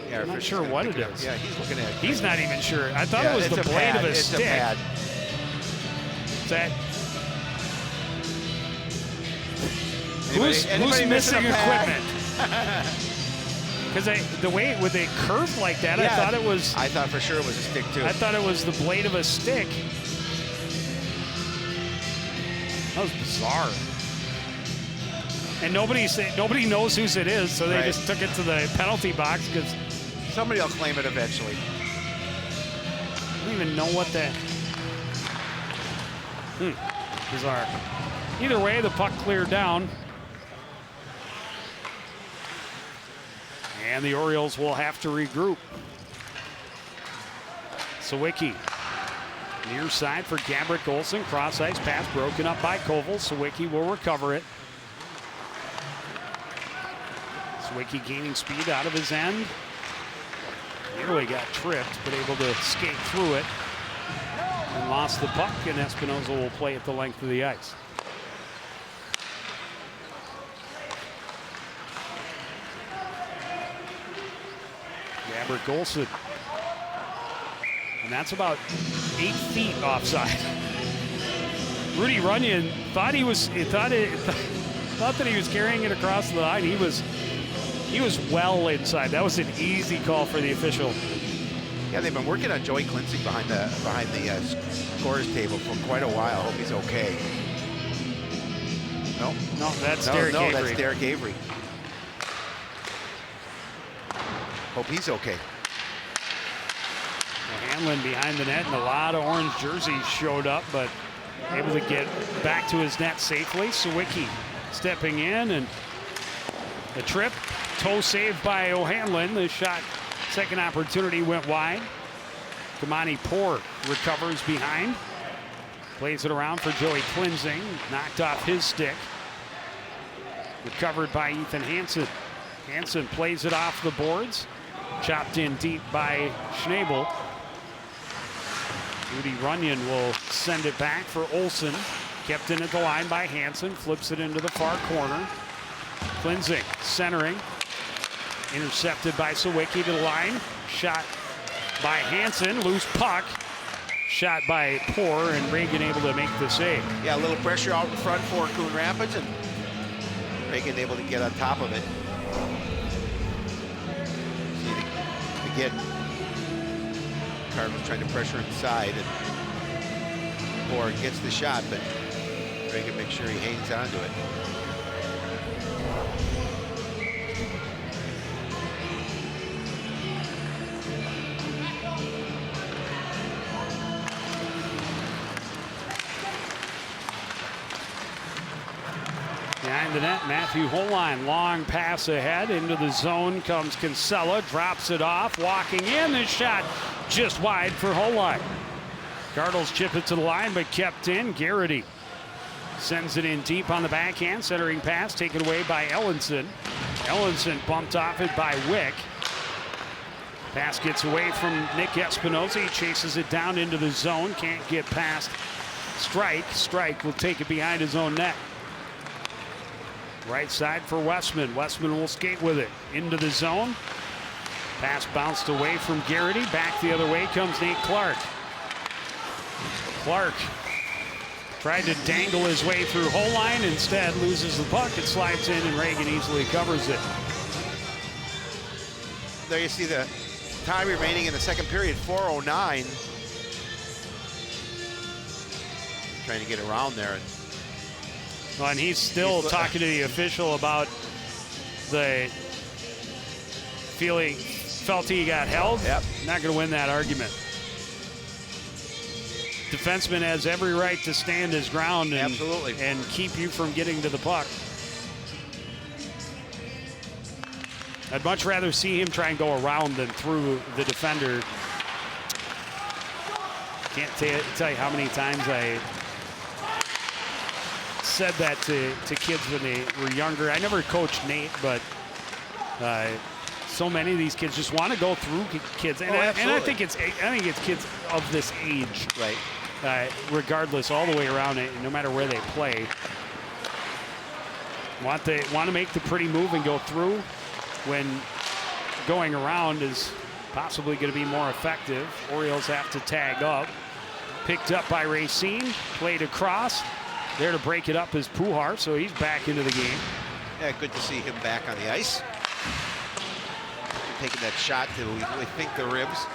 Yeah, I'm not sure what it is. Yeah, he's looking at it. He's not even sure. I thought it was the blade of a stick. It's a pad. Is that? Who's missing equipment? Because the way with it curved like that, I thought it was. I thought for sure it was a stick too. I thought it was the blade of a stick. That was bizarre. And nobody knows whose it is, so they just took it to the penalty box because somebody will claim it eventually. I don't even know what that. Bizarre. Either way, the puck cleared down. And the Orioles will have to regroup. Sawicki. Near side for Gabrick Olsen. Cross ice pass broken up by Koval. Sawicki will recover it. Sawicki gaining speed out of his end. Nearly got tripped, but able to skate through it. And lost the puck, and Espinoza will play at the length of the ice. Gabrick Olsen. And that's about 8 feet offside. Rudy Runyon thought that he was carrying it across the line. He was well inside. That was an easy call for the official. Yeah, they've been working on Joey Klinsing behind the scorer's table for quite a while. Hope he's okay. No, that's Derek Avery. That's Derek Avery. Hope he's okay. Hanlon behind the net, and a lot of orange jerseys showed up, but able to get back to his net safely. Sawicki stepping in, and the trip, toe saved by O'Hanlon. The shot, second opportunity went wide. Kamani Poor recovers behind. Plays it around for Joey Klinsing. Knocked off his stick. Recovered by Ethan Hansen. Hansen plays it off the boards. Chopped in deep by Schnabel. Rudy Runyon will send it back for Olsen. Kept in at the line by Hansen. Flips it into the far corner. Klinsing centering. Intercepted by Sawicki to the line. Shot by Hansen. Loose puck. Shot by Poor, and Reagan able to make the save. Yeah, a little pressure out in front for Coon Rapids, and Reagan able to get on top of it. Again, Cardinals trying to pressure inside, and Poor gets the shot, but Reagan makes sure he hangs onto it. behind the net. Matthew Holline, long pass ahead into the zone comes Kinsella, drops it off, walking in. The shot just wide for Holline. Cardinals chip it to the line, but kept in. Garrity sends it in deep on the backhand, centering pass taken away by Ellenson. Ellenson bumped off it by Wick. Pass gets away from Nick Espinoza. He chases it down into the zone, can't get past Strike. Strike will take it behind his own net. Right side for Westman. Westman will skate with it into the zone. Pass bounced away from Garrity. Back the other way comes Nate Clark. Clark tried to dangle his way through Holline. Instead loses the puck. It slides in and Reagan easily covers it. There you see the time remaining in the second period, 4:09. Trying to get around there. Well, and he's still talking to the official about the felt he got held. Yep. Not going to win that argument. Defenseman has every right to stand his ground and, Absolutely. and keep you from getting to the puck. I'd much rather see him try and go around than through the defender. Can't tell you how many times I said that to kids when they were younger. I never coached Nate, but so many of these kids just want to go through kids, and I think it's kids of this age, right? Regardless, all the way around it, no matter where they play, want to make the pretty move and go through when going around is possibly going to be more effective. Orioles have to tag up. Picked up by Racine, played across. There to break it up is Pujar, so he's back into the game. Yeah, good to see him back on the ice. Taking that shot to, we think, the ribs.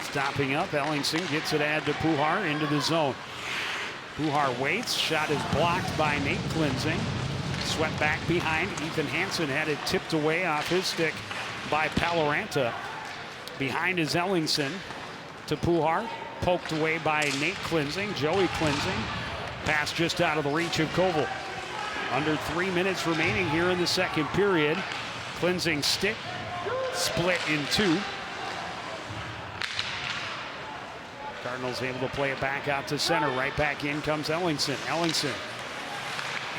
Stopping up, Ellingson gets it add to Pujar into the zone. Pujar waits, shot is blocked by Nate Klinzing. Swept back behind, Ethan Hansen had it tipped away off his stick by Paloranta. Behind is Ellingson to Pujar, poked away by Nate Klinzing, Joey Klinzing. Pass just out of the reach of Koval. Under 3 minutes remaining here in the second period. Klinzing's stick split in two. Cardinals able to play it back out to center. Right back in comes Ellingson. Ellingson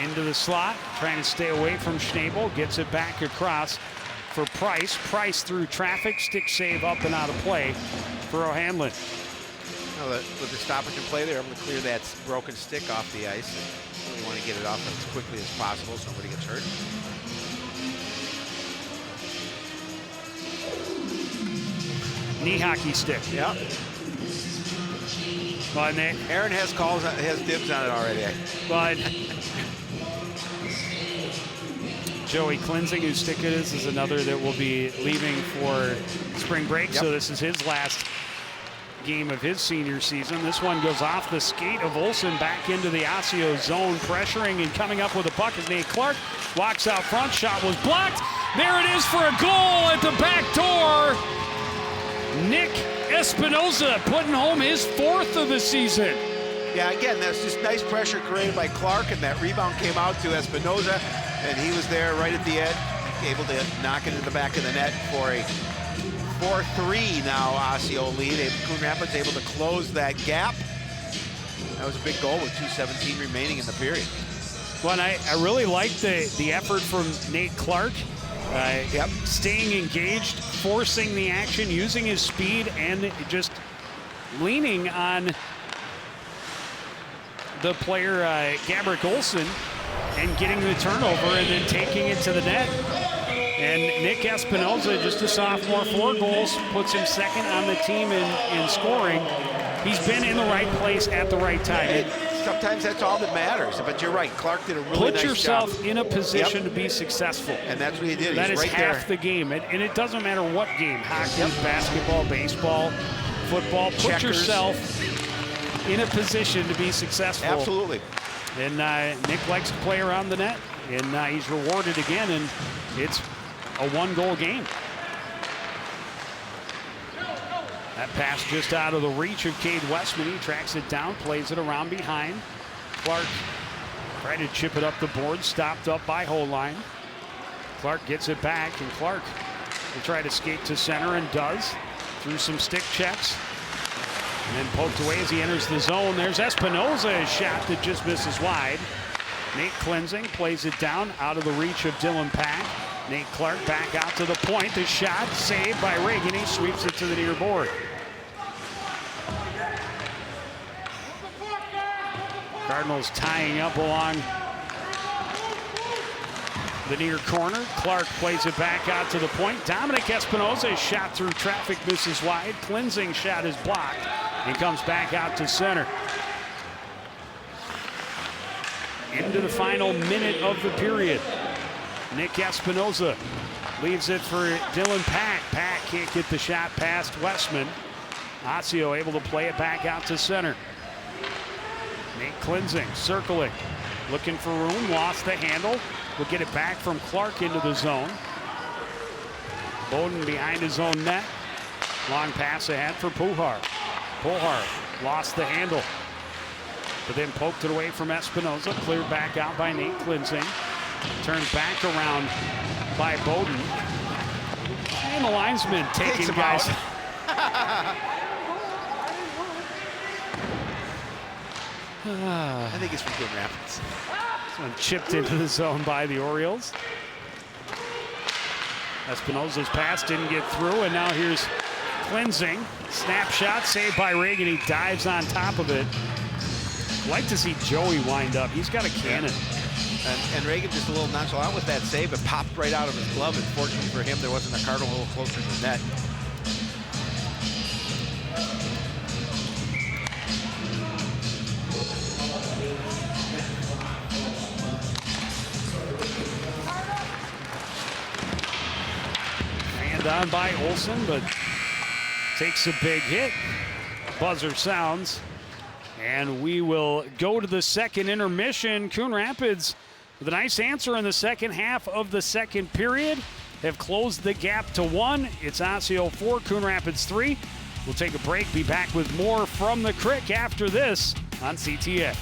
into the slot, trying to stay away from Schnabel. Gets it back across for Price. Price through traffic, stick save up and out of play for O'Hanlon. Well, with the stoppage in play, they're able to clear that broken stick off the ice. And really want to get it off as quickly as possible so nobody gets hurt. Knee hockey stick. Yeah. But Aaron has dibs on it already. But Joey Klinzing, whose stick it is another that will be leaving for spring break. Yep. So this is his last game of his senior season. This one goes off the skate of Olsen back into the Osseo zone, pressuring and coming up with a puck is Nate Clark. Walks out front, shot was blocked. There it is for a goal at the back door. Nick Espinoza putting home his fourth of the season. Yeah, again, that's just nice pressure created by Clark, and that rebound came out to Espinoza, and he was there right at the end, able to knock it in the back of the net for a 4-3 now Osseo lead. Coon Rapids able to close that gap. That was a big goal with 2:17 remaining in the period. Well, and I really liked the effort from Nate Clark. Staying engaged, forcing the action, using his speed, and just leaning on the player Gabrick Olsen and getting the turnover and then taking it to the net. And Nick Espinoza, just a sophomore, 4 goals, puts him second on the team in scoring. He's been in the right place at the right time. Sometimes that's all that matters, but you're right. Clark did a really nice job. Put yourself in a position to be successful. And that's what he did. That He's is right half there. the game. And it doesn't matter what game, hockey, basketball, baseball, football. Put Checkers. yourself in a position to be successful. Absolutely. And Nick likes to play around the net, and he's rewarded again, and it's a 1-goal game. That pass just out of the reach of Cade Westman. He tracks it down, plays it around behind. Clark tried to chip it up the board, stopped up by Holine. Clark gets it back, and Clark will try to skate to center and does through some stick checks. And then poked away as he enters the zone. There's Espinoza's shot that just misses wide. Nate Cleansing plays it down out of the reach of Dylan Pack. Nate Clark back out to the point. The shot saved by Reagan. He sweeps it to the near board. Cardinals tying up along the near corner. Clark plays it back out to the point. Dominic Espinoza's shot through traffic misses wide. Cleansing shot is blocked and comes back out to center. Into the final minute of the period. Nick Espinoza leaves it for Dylan Pack. Pack can't get the shot past Westman. Osseo able to play it back out to center. Nate Cleansing circling, looking for room, lost the handle. Will get it back from Clark into the zone. Bowden behind his own net. Long pass ahead for Pujar. Pujar lost the handle, but then poked it away from Espinoza. Cleared back out by Nate Cleansing. Turned back around by Bowden. And the linesman taking guys. I think it's from Coon Rapids. This one chipped into the zone by the Orioles. Espinoza's pass didn't get through, and now here's Cleansing. Snapshot saved by Reagan. He dives on top of it. Like to see Joey wind up. He's got a cannon. And Reagan just a little nonchalant with that save. It popped right out of his glove. And fortunately for him, there wasn't a Cardinal a little closer to the net. And on by Olsen, but takes a big hit. Buzzer sounds. And we will go to the second intermission. Coon Rapids with a nice answer in the second half of the second period. Have closed the gap to 1. It's Osseo 4, Coon Rapids 3. We'll take a break, be back with more from the Crick after this on CTA.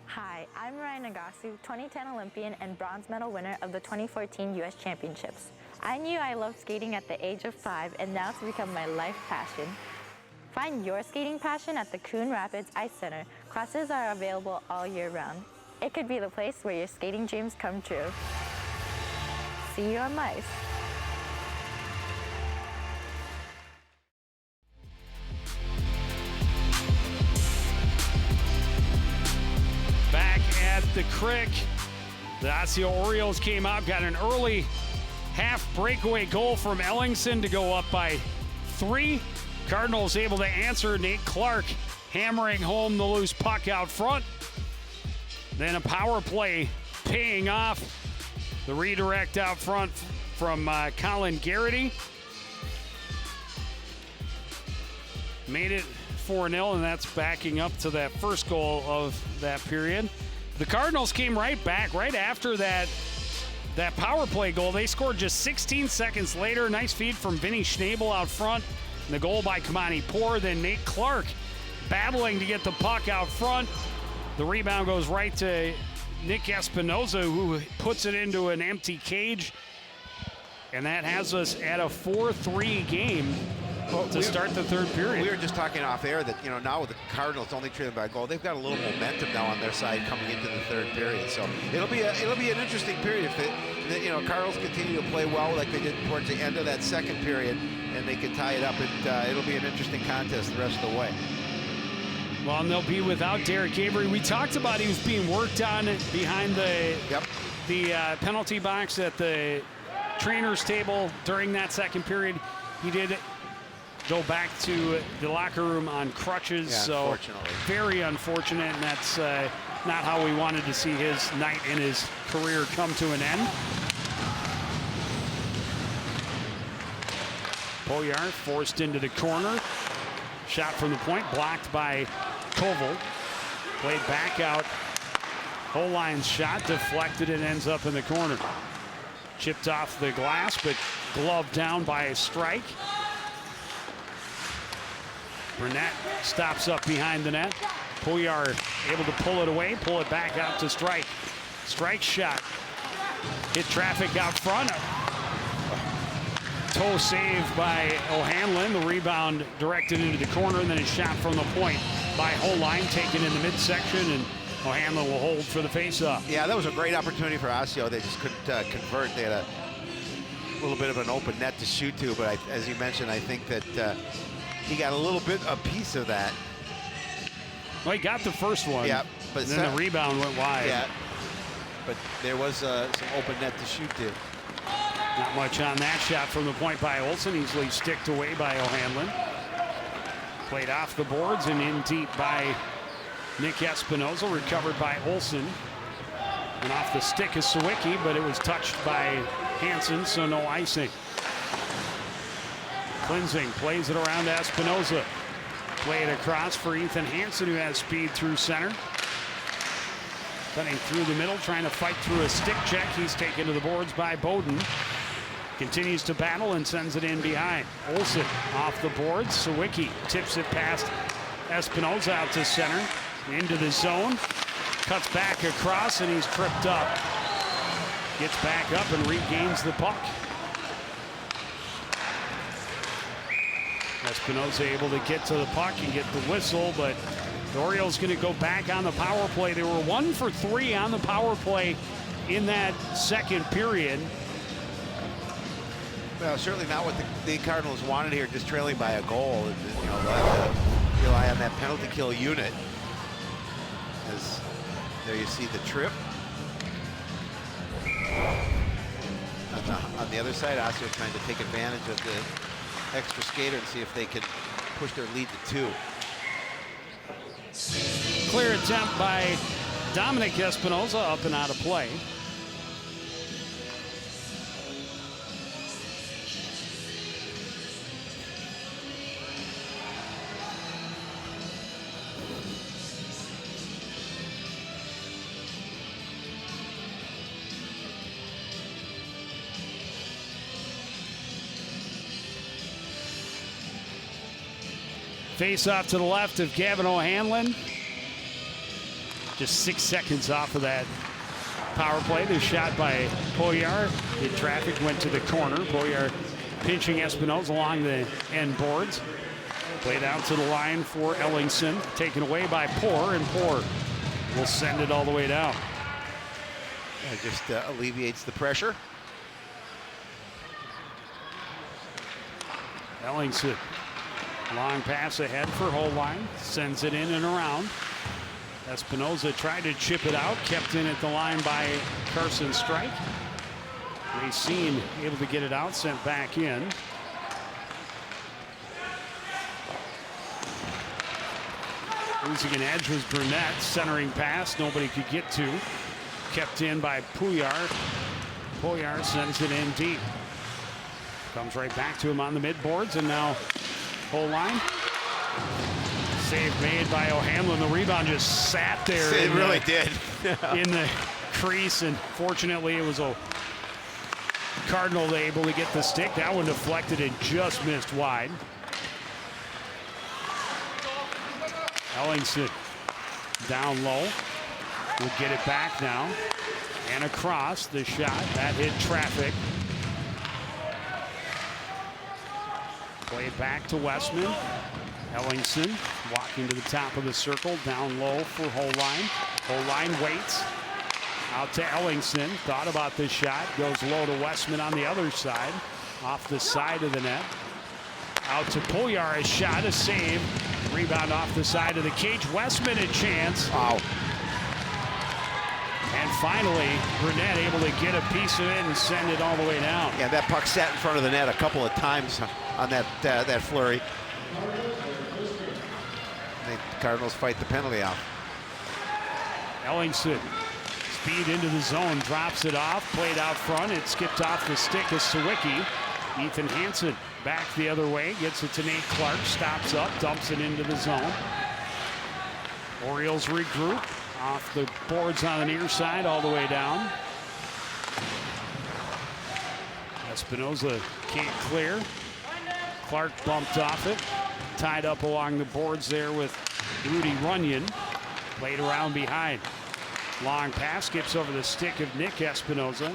Hi, I'm Ryan Nagasu, 2010 Olympian and bronze medal winner of the 2014 U.S. Championships. I knew I loved skating at the age of 5, and now it's become my life passion. Find your skating passion at the Coon Rapids Ice Center. Classes are available all year round. It could be the place where your skating dreams come true. See you on the ice. Back at the Crick, the Osseo Orioles came out, got an early half breakaway goal from Ellingson to go up by 3. Cardinals able to answer. Nate Clark hammering home the loose puck out front. Then a power play paying off. The redirect out front from Colin Garrity. Made it 4-0, and that's backing up to that first goal of that period. The Cardinals came right back right after that power play goal. They scored just 16 seconds later. Nice feed from Vinny Schnabel out front. And the goal by Kamani Poor. Then Nate Clark battling to get the puck out front. The rebound goes right to Nick Espinoza, who puts it into an empty cage. And that has us at a 4-3 game to start the third period. We were just talking off air that, now with the Cardinals only trailing by a goal, they've got a little momentum now on their side coming into the third period. So it'll be an interesting period if Cardinals continue to play well like they did towards the end of that second period, and they can tie it up. It'll be an interesting contest the rest of the way. Well, and they'll be without Derek Avery. We talked about he was being worked on behind the penalty box at the trainer's table during that second period. He did go back to the locker room on crutches, so very unfortunate, and that's not how we wanted to see his night in his career come to an end. Poyar forced into the corner. Shot from the point, blocked by Koval. Played back out. Holine's shot deflected and ends up in the corner. Chipped off the glass, but gloved down by a Strike. Burnett stops up behind the net. Poyar able to pull it away, pull it back out to Strike. Strike shot. Hit traffic out front. Toe save by O'Hanlon. The rebound directed into the corner, and then a shot from the point by Holine, taken in the midsection, and O'Hanlon will hold for the faceoff. Yeah, that was a great opportunity for Osseo. They just couldn't convert. They had a little bit of an open net to shoot to, but as you mentioned, I think that he got a piece of that. Well, he got the first one. Yeah, but and then the rebound went wide. Yeah, but there was some open net to shoot to. Not much on that shot from the point by Olsen. Easily sticked away by O'Hanlon. Played off the boards and in deep by Nick Espinoza. Recovered by Olsen. And off the stick is Sawicki, but it was touched by Hansen, so no icing. Cleansing plays it around to Espinoza. Play it across for Ethan Hansen, who has speed through center. Cutting through the middle, trying to fight through a stick check. He's taken to the boards by Bowden. Continues to battle and sends it in behind. Olsen off the boards. Sawicki tips it past Espinoza out to center. Into the zone. Cuts back across, and he's tripped up. Gets back up and regains the puck. Espinoza able to get to the puck and get the whistle, but the Orioles going to go back on the power play. They were 1 for 3 on the power play in that second period. Well, certainly not what the Cardinals wanted here, just trailing by a goal. You know, they'll have to rely on that penalty kill unit. As there you see the trip. On the other side, Osseo trying to take advantage of the extra skater and see if they can push their lead to 2. Clear attempt by Dominic Espinoza, up and out of play. Face off to the left of Gavin O'Hanlon. Just 6 seconds off of that power play. The shot by Poyar. Hit traffic, went to the corner. Poyar pinching Espinoza along the end boards. Played out to the line for Ellingson. Taken away by Poor, and Poor will send it all the way down. It just alleviates the pressure. Ellingson. Long pass ahead for Holine. Sends it in and around. Espinoza tried to chip it out. Kept in at the line by Carson Strike. Racine able to get it out. Sent back in. Losing an edge was Burnett. Centering pass. Nobody could get to. Kept in by Poyar. Poyar sends it in deep. Comes right back to him on the mid-boards, and now Holine. Save made by O'Hanlon. The rebound just sat there. It really did. In the crease, and fortunately it was a Cardinal able to get the stick. That one deflected and just missed wide. Ellingson down low. Will get it back now. And across the shot. That hit traffic. Play it back to Westman. Ellingson walking to the top of the circle, down low for Holine. Holine waits. Out to Ellingson. Thought about this shot. Goes low to Westman on the other side. Off the side of the net. Out to Poyar. A shot, a save. Rebound off the side of the cage. Westman a chance. Wow. And finally, Burnett able to get a piece of it and send it all the way down. Yeah, that puck sat in front of the net a couple of times on that flurry. The Cardinals fight the penalty off. Ellingson, speed into the zone, drops it off, played out front. It skipped off the stick of Sawicki. Ethan Hansen Back the other way, gets it to Nate Clark, stops up, dumps it into the zone. Orioles regroup off the boards on the near side all the way down. Espinoza can't clear. Clark bumped off it, tied up along the boards there with Rudy Runyon. Played around behind. Long pass, skips over the stick of Nick Espinoza.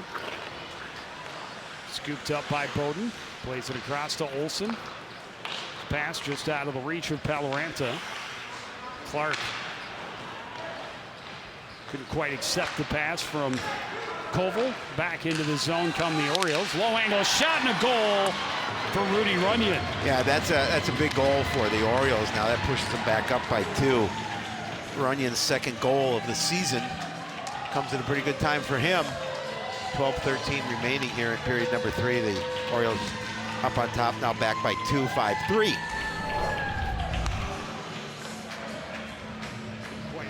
Scooped up by Bowden. Plays it across to Olsen. Pass just out of the reach of Paloranta. Clark couldn't quite accept the pass from Koval. Back into the zone come the Orioles. Low angle shot and a goal for Rudy Runyon. Yeah, that's a big goal for the Orioles. Now that pushes them back up by 2. Runyon's second goal of the season comes at a pretty good time for him. 12-13 remaining here in period number 3. The Orioles up on top now, back by 2, 5-3.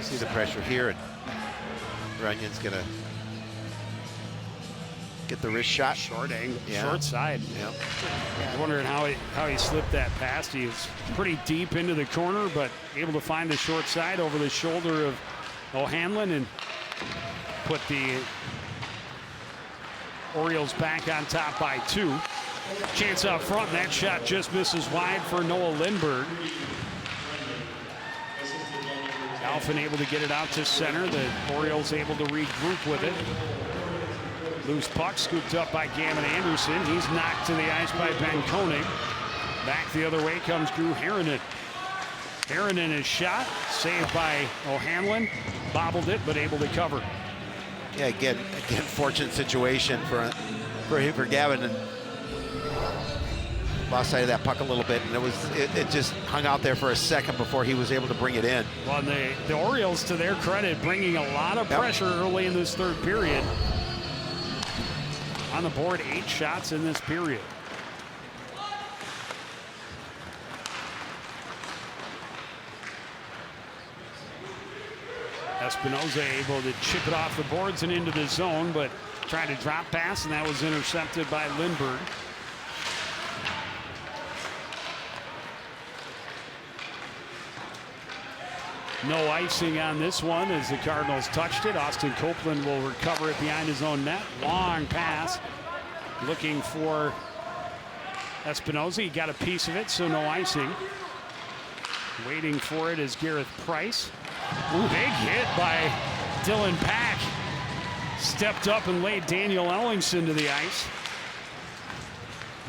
See the pressure here, and Runyon's gonna get the wrist shot. Short angle, Yeah. short side. Yeah. I was wondering how he slipped that past. He was pretty deep into the corner, but able to find the short side over the shoulder of O'Hanlon and put the Orioles back on top by 2. Chance up front, and that shot just misses wide for Noah Lindbergh. Alphin able to get it out to center. The Orioles able to regroup with it. Loose puck scooped up by Gavin Anderson. He's knocked to the ice by Ben Koenig. Back the other way comes Drew Harrinan. Harrinan is shot, saved by O'Hanlon. Bobbled it, but able to cover. Yeah, again, fortunate situation for Gavin. And lost sight of that puck a little bit, and it just hung out there for a second before he was able to bring it in. Well, the Orioles, to their credit, bringing a lot of pressure early in this third period. On the board, 8 shots in this period. Espinoza able to chip it off the boards and into the zone, but tried to drop pass, and that was intercepted by Lindbergh. No icing on this one as the Cardinals touched it. Austin Copeland will recover it behind his own net. Long pass. Looking for Espinoza. He got a piece of it, so no icing. Waiting for it is Gareth Price. Ooh, big hit by Dylan Pack. Stepped up and laid Daniel Ellingson to the ice.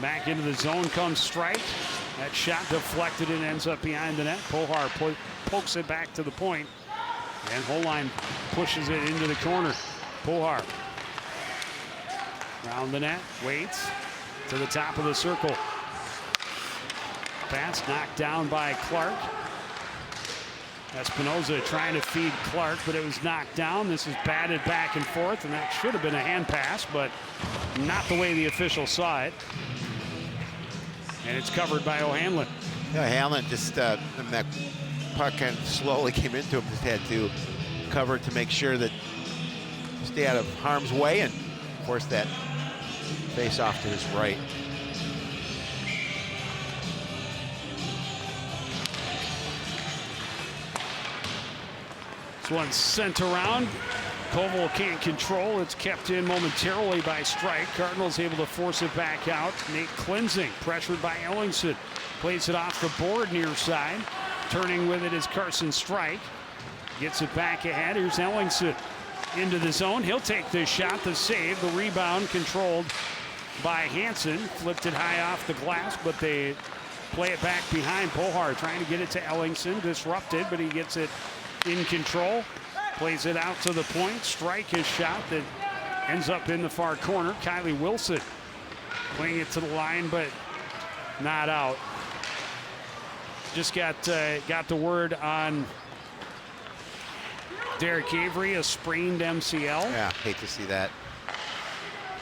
Back into the zone comes Strike. That shot deflected and ends up behind the net. Pohar pokes it back to the point, and Holine pushes it into the corner. Pohar around the net, waits to the top of the circle. Pass knocked down by Clark. Espinoza trying to feed Clark, but it was knocked down. This is batted back and forth, and that should have been a hand pass, but not the way the official saw it. And it's covered by O'Hanlon. Yeah, O'Hanlon just, that puck kind of slowly came into him, just had to cover to make sure that stay out of harm's way and force that face off to his right. This one's sent around. Koval can't control. It's kept in momentarily by Strike. Cardinals able to force it back out. Nate Cleansing pressured by Ellingson. Plays it off the board near side. Turning with it is Carson Strike. Gets it back ahead. Here's Ellingson into the zone. He'll take this shot, the save. The rebound controlled by Hansen. Flipped it high off the glass, but they play it back behind. Pohar trying to get it to Ellingson. Disrupted, but he gets it in control. Plays it out to the point. Strike his shot that ends up in the far corner. Kylie Wilson playing it to the line, but not out. Just got the word on Derek Avery, a sprained MCL. Yeah, hate to see that.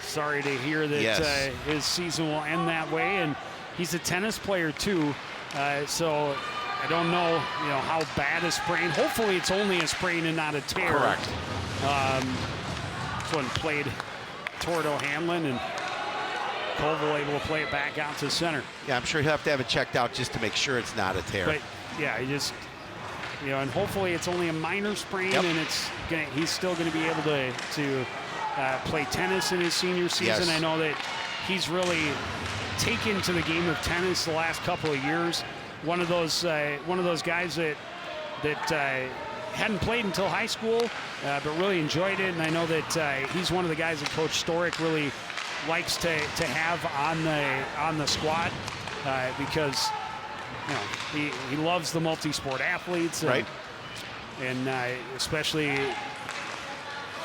Sorry to hear that his season will end that way, and he's a tennis player too, so I don't know, how bad a sprain. Hopefully, it's only a sprain and not a tear. Correct. This one played toward O'Hanlon, and Koval able to play it back out to center. Yeah, I'm sure he'll have to have it checked out just to make sure it's not a tear. But yeah, he just, and hopefully it's only a minor sprain, and he's still going to be able to play tennis in his senior season. Yes. I know that he's really taken to the game of tennis the last couple of years. One of those guys that hadn't played until high school, but really enjoyed it. And I know that he's one of the guys that Coach Storick really likes to have on the squad because he loves the multi-sport athletes, right? And especially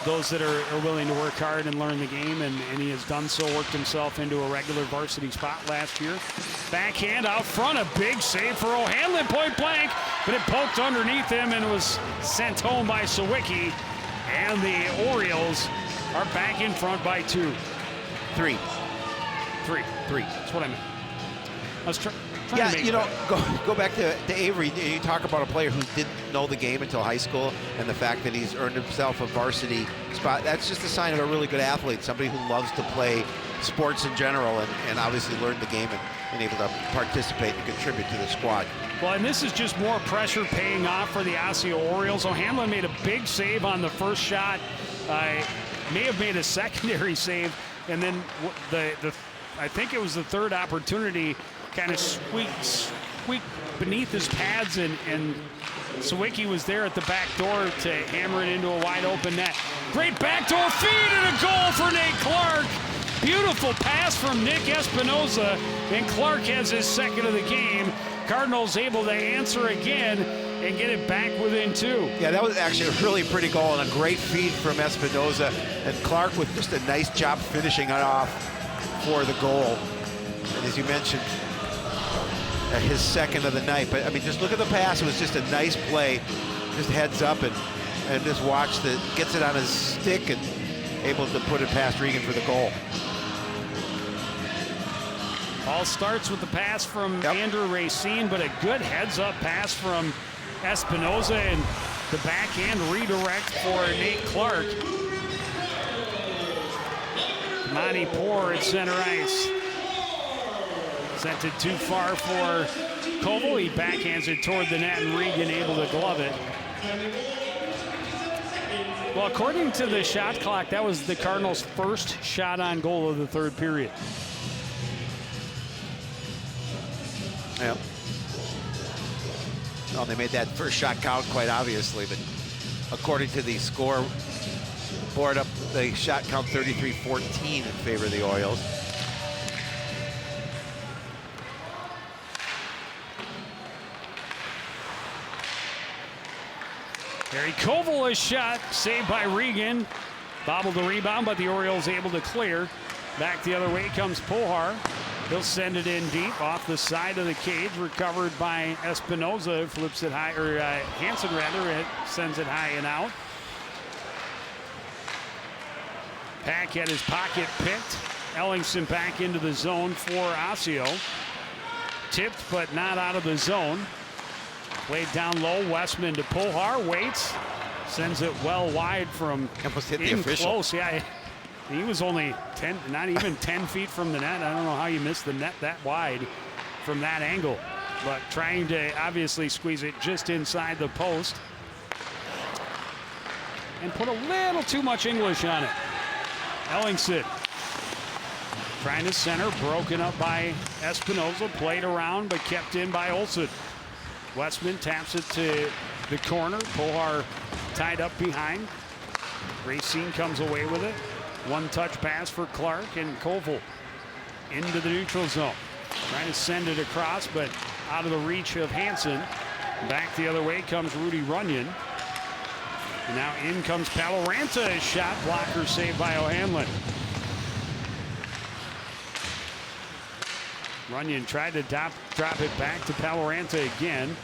those that are willing to work hard and learn the game, and he has done so, worked himself into a regular varsity spot last year. Backhand out front, a big save for O'Hanlon, point blank, but it poked underneath him and was sent home by Sawicki, and the Orioles are back in front by 2. 3. That's what I meant. I was trying Yeah, to make go back to Avery. You talk about a player who didn't know the game until high school, and the fact that he's earned himself a varsity spot. That's just a sign of a really good athlete, somebody who loves to play sports in general and obviously learn the game and able to participate and contribute to the squad. Well, and this is just more pressure paying off for the Osseo Orioles. O'Hanlon made a big save on the first shot. May have made a secondary save, and then I think it was the third opportunity, kind of squeaked beneath his pads, and Sawicki was there at the back door to hammer it into a wide open net. Great backdoor feed and a goal for Nate Clark. Beautiful pass from Nick Espinoza, and Clark has his second of the game. Cardinals able to answer again and get it back within 2. Yeah, that was actually a really pretty goal and a great feed from Espinoza, and Clark with just a nice job finishing it off for the goal. And as you mentioned, his second of the night. But I mean, just look at the pass. It was just a nice play, just heads up and just watch gets it on his stick and able to put it past Regan for the goal. All starts with the pass from Andrew Racine, but a good heads-up pass from Espinoza, and the backhand redirect for Nate Clark. Monty Poor at center ice. Sent it too far for Koval. He backhands it toward the net, and Regan able to glove it. Well, according to the shot clock, that was the Cardinals' first shot on goal of the third period. Yeah. Well, they made that first shot count quite obviously, but according to the score board up, the shot count 33-14 in favor of the Orioles. Harry Koval, a shot saved by Regan. Bobbled the rebound, but the Orioles able to clear. Back the other way comes Pohar. He'll send it in deep off the side of the cage, recovered by Espinoza. Flips it high, or Hansen rather, it sends it high and out. Pack had his pocket picked. Ellingson back into the zone for Osseo. Tipped, but not out of the zone. Played down low, Westman to Pohar, waits. Sends it well wide from Almost hit the in official. close, yeah. He was only 10, not even 10 feet from the net. I don't know how you missed the net that wide from that angle, but trying to obviously squeeze it just inside the post and put a little too much English on it. Ellingson trying to center, broken up by Espinoza, played around but kept in by Olsen. Westman taps it to the corner. Pohar tied up behind. Racine comes away with it. One touch pass for Clark, and Koval into the neutral zone. Trying to send it across, but out of the reach of Hansen. Back the other way comes Rudy Runyon. And now in comes Paloranta. A shot blocker saved by O'Hanlon. Runyon tried to drop it back to Paloranta again.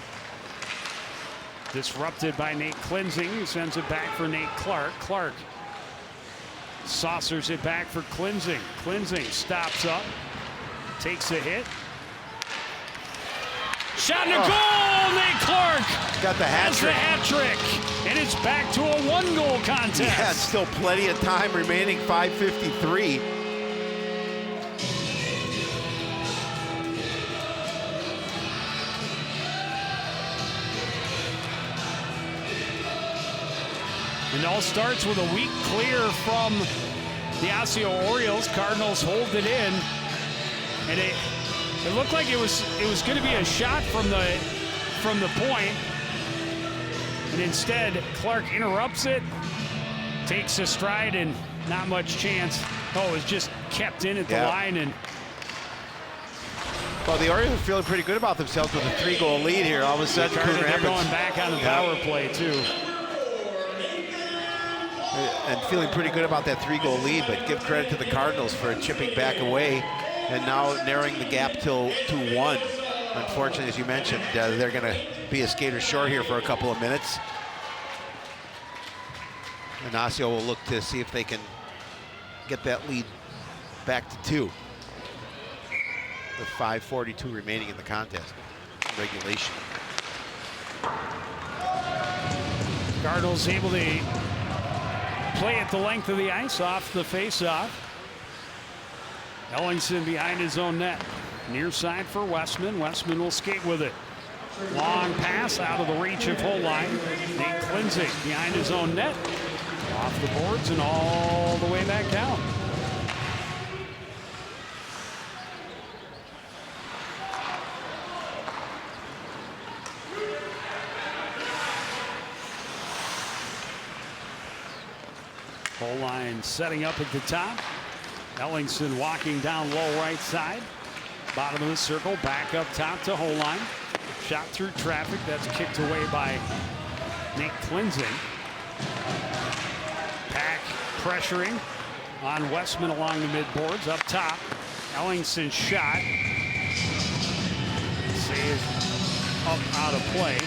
Disrupted by Nate Klinzing, who sends it back for Nate Clark. Clark saucers it back for Klinzing. Klinzing stops up, takes a hit. Shot and a goal! Nate Clark Got the hat has trick. the hat trick, and it's back to a one-goal contest. Yeah, still plenty of time remaining, 5:53. And it all starts with a weak clear from the Osseo Orioles. Cardinals hold it in, and it looked like it was going to be a shot from the point, and instead Clark interrupts it, takes a stride, and not much chance. Oh, it was just kept in at the line. And well, the Orioles are feeling pretty good about themselves with a 3-goal lead here. All of a sudden, they're going back on the power play too. And feeling pretty good about that 3-goal lead, but give credit to the Cardinals for chipping back away and now narrowing the gap till 2-1. Unfortunately, as you mentioned, they're going to be a skater short here for a couple of minutes. And Osseo will look to see if they can get that lead back to 2 with 5:42 remaining in the contest regulation. Cardinals able to play at the length of the ice off the face-off. Ellingson behind his own net. Near side for Westman. Westman will skate with it. Long pass out of the reach of Holine. Nate Klinzig behind his own net. Off the boards and all the way back down. Holine setting up at the top. Ellingson walking down low right side. Bottom of the circle, back up top to Holine. Shot through traffic, that's kicked away by Nate Klinzing. Pack pressuring on Westman along the midboards. Up top, Ellingson shot. Save up out of play.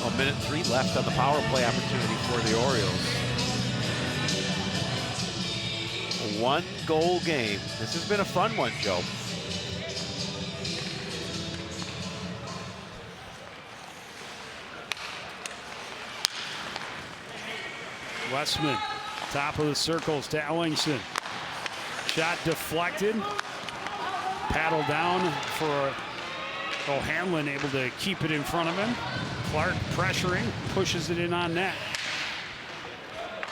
A minute 3 left on the power play opportunity for the Orioles. A 1-goal game. This has been a fun one, Joe. Westman, top of the circles to Ellingson. Shot deflected. Paddle down for O'Hanlon, able to keep it in front of him. Clark pressuring, pushes it in on net.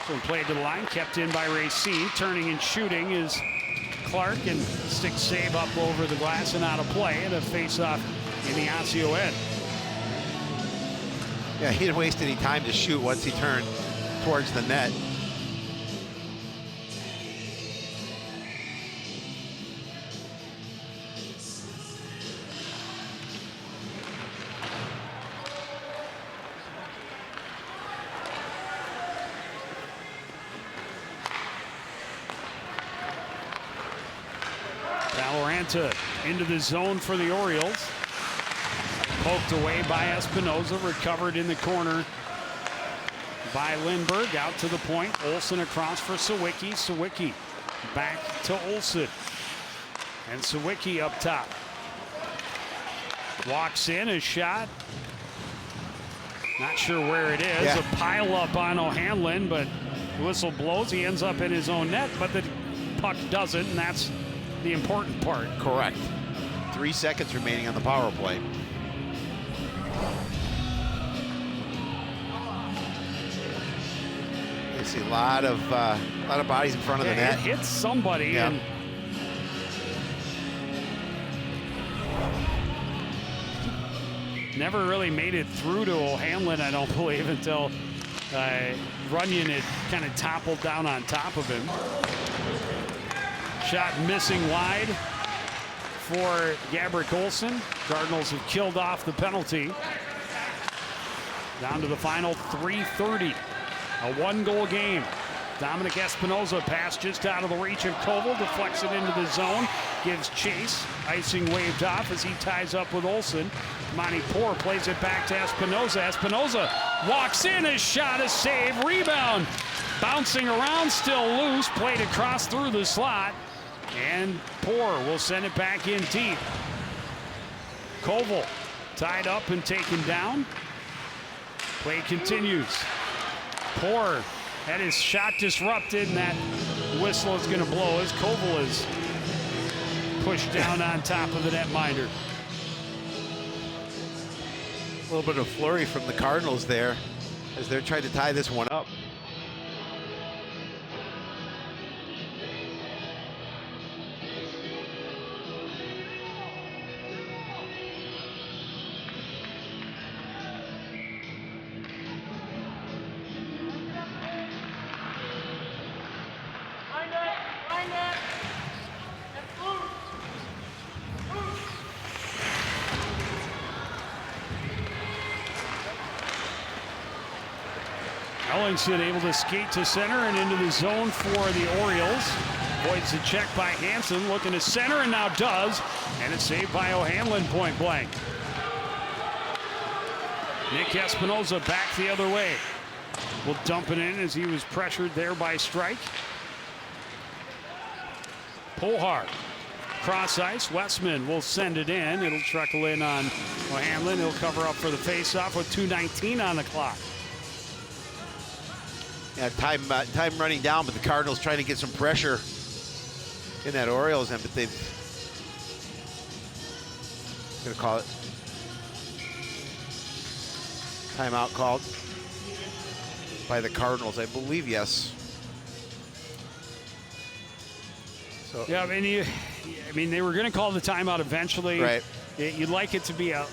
So played to the line, kept in by Racine. Turning and shooting is Clark, and stick save up over the glass and out of play, and a face-off in the Osseo end. Yeah, he didn't waste any time to shoot once he turned towards the net. Valoranta into the zone for the Orioles. Poked away by Espinoza, recovered in the corner by Lindbergh, out to the point. Olsen across for Sawicki. Sawicki back to Olsen. And Sawicki up top. Walks in, a shot. Not sure where it is. A pile up on O'Hanlon, but the whistle blows. He ends up in his own net, but the puck doesn't, and that's the important part. Correct. 3 seconds remaining on the power play. You see a lot of bodies in front of the net. It hits somebody, and never really made it through to O'Hanlon, I don't believe, until Runyon had kind of toppled down on top of him. Shot missing wide for Gabrick Olsen. Cardinals have killed off the penalty. Down to the final 3:30. A 1-goal game. Dominic Espinoza pass just out of the reach of Koval, deflects it into the zone, gives chase. Icing waved off as he ties up with Olsen. Monty Poor plays it back to Espinoza. Espinoza walks in, a shot, a save, rebound. Bouncing around, still loose, played across through the slot. And Poor will send it back in deep. Koval tied up and taken down. Play continues. Poor had his shot disrupted, and that whistle is going to blow as Koval is pushed down on top of the netminder. A little bit of flurry from the Cardinals there. as they're trying to tie this one up. Ellingson able to skate to center and into the zone for the Orioles. Avoids the check by Hansen, looking to center and now does, and it's saved by O'Hanlon point blank. Nick Espinoza back the other way. Will dump it in as he was pressured there by Strike. Pull hard. Cross ice. Westman will send it in. It'll trickle in on O'Hanlon. He'll cover up for the faceoff with 2:19 on the clock. Yeah, time running down, but the Cardinals trying to get some pressure in that Orioles end, but they've gonna call it timeout called by the Cardinals, I believe. Yes. So yeah, I mean, they were going to call the timeout eventually. Right. You'd like it to be on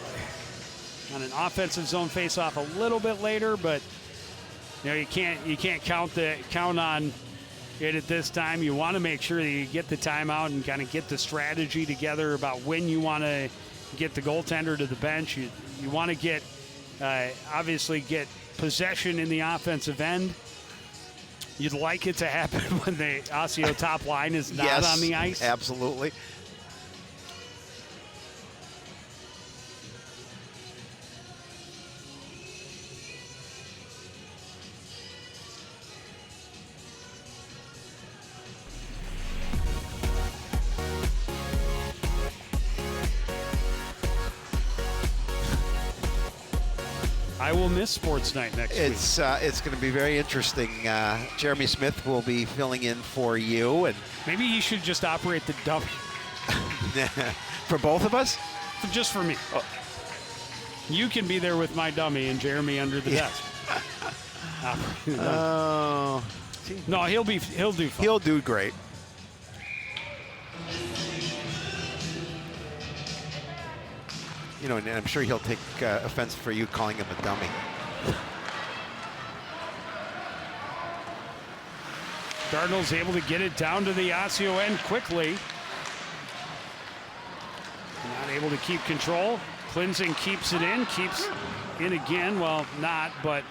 an offensive zone faceoff a little bit later, but you know you can't count on it at this time. You want to make sure that you get the timeout and kind of get the strategy together about when you want to get the goaltender to the bench. You want to get obviously get possession in the offensive end. You'd like it to happen when the Osseo top line is not yes, on the ice. Absolutely. I will miss Sports Night next week. It's going to be very interesting. Jeremy Smith will be filling in for you, and maybe he should just operate the dummy. For both of us? Just for me. Oh. You can be there with my dummy and Jeremy under the desk. Oh. No, he'll do fine. He'll do great. You know, and I'm sure he'll take offense for you calling him a dummy. Cardinals able to get it down to the Osseo end quickly. Not able to keep control. Cleansing keeps it in, keeps in again. Well, not, but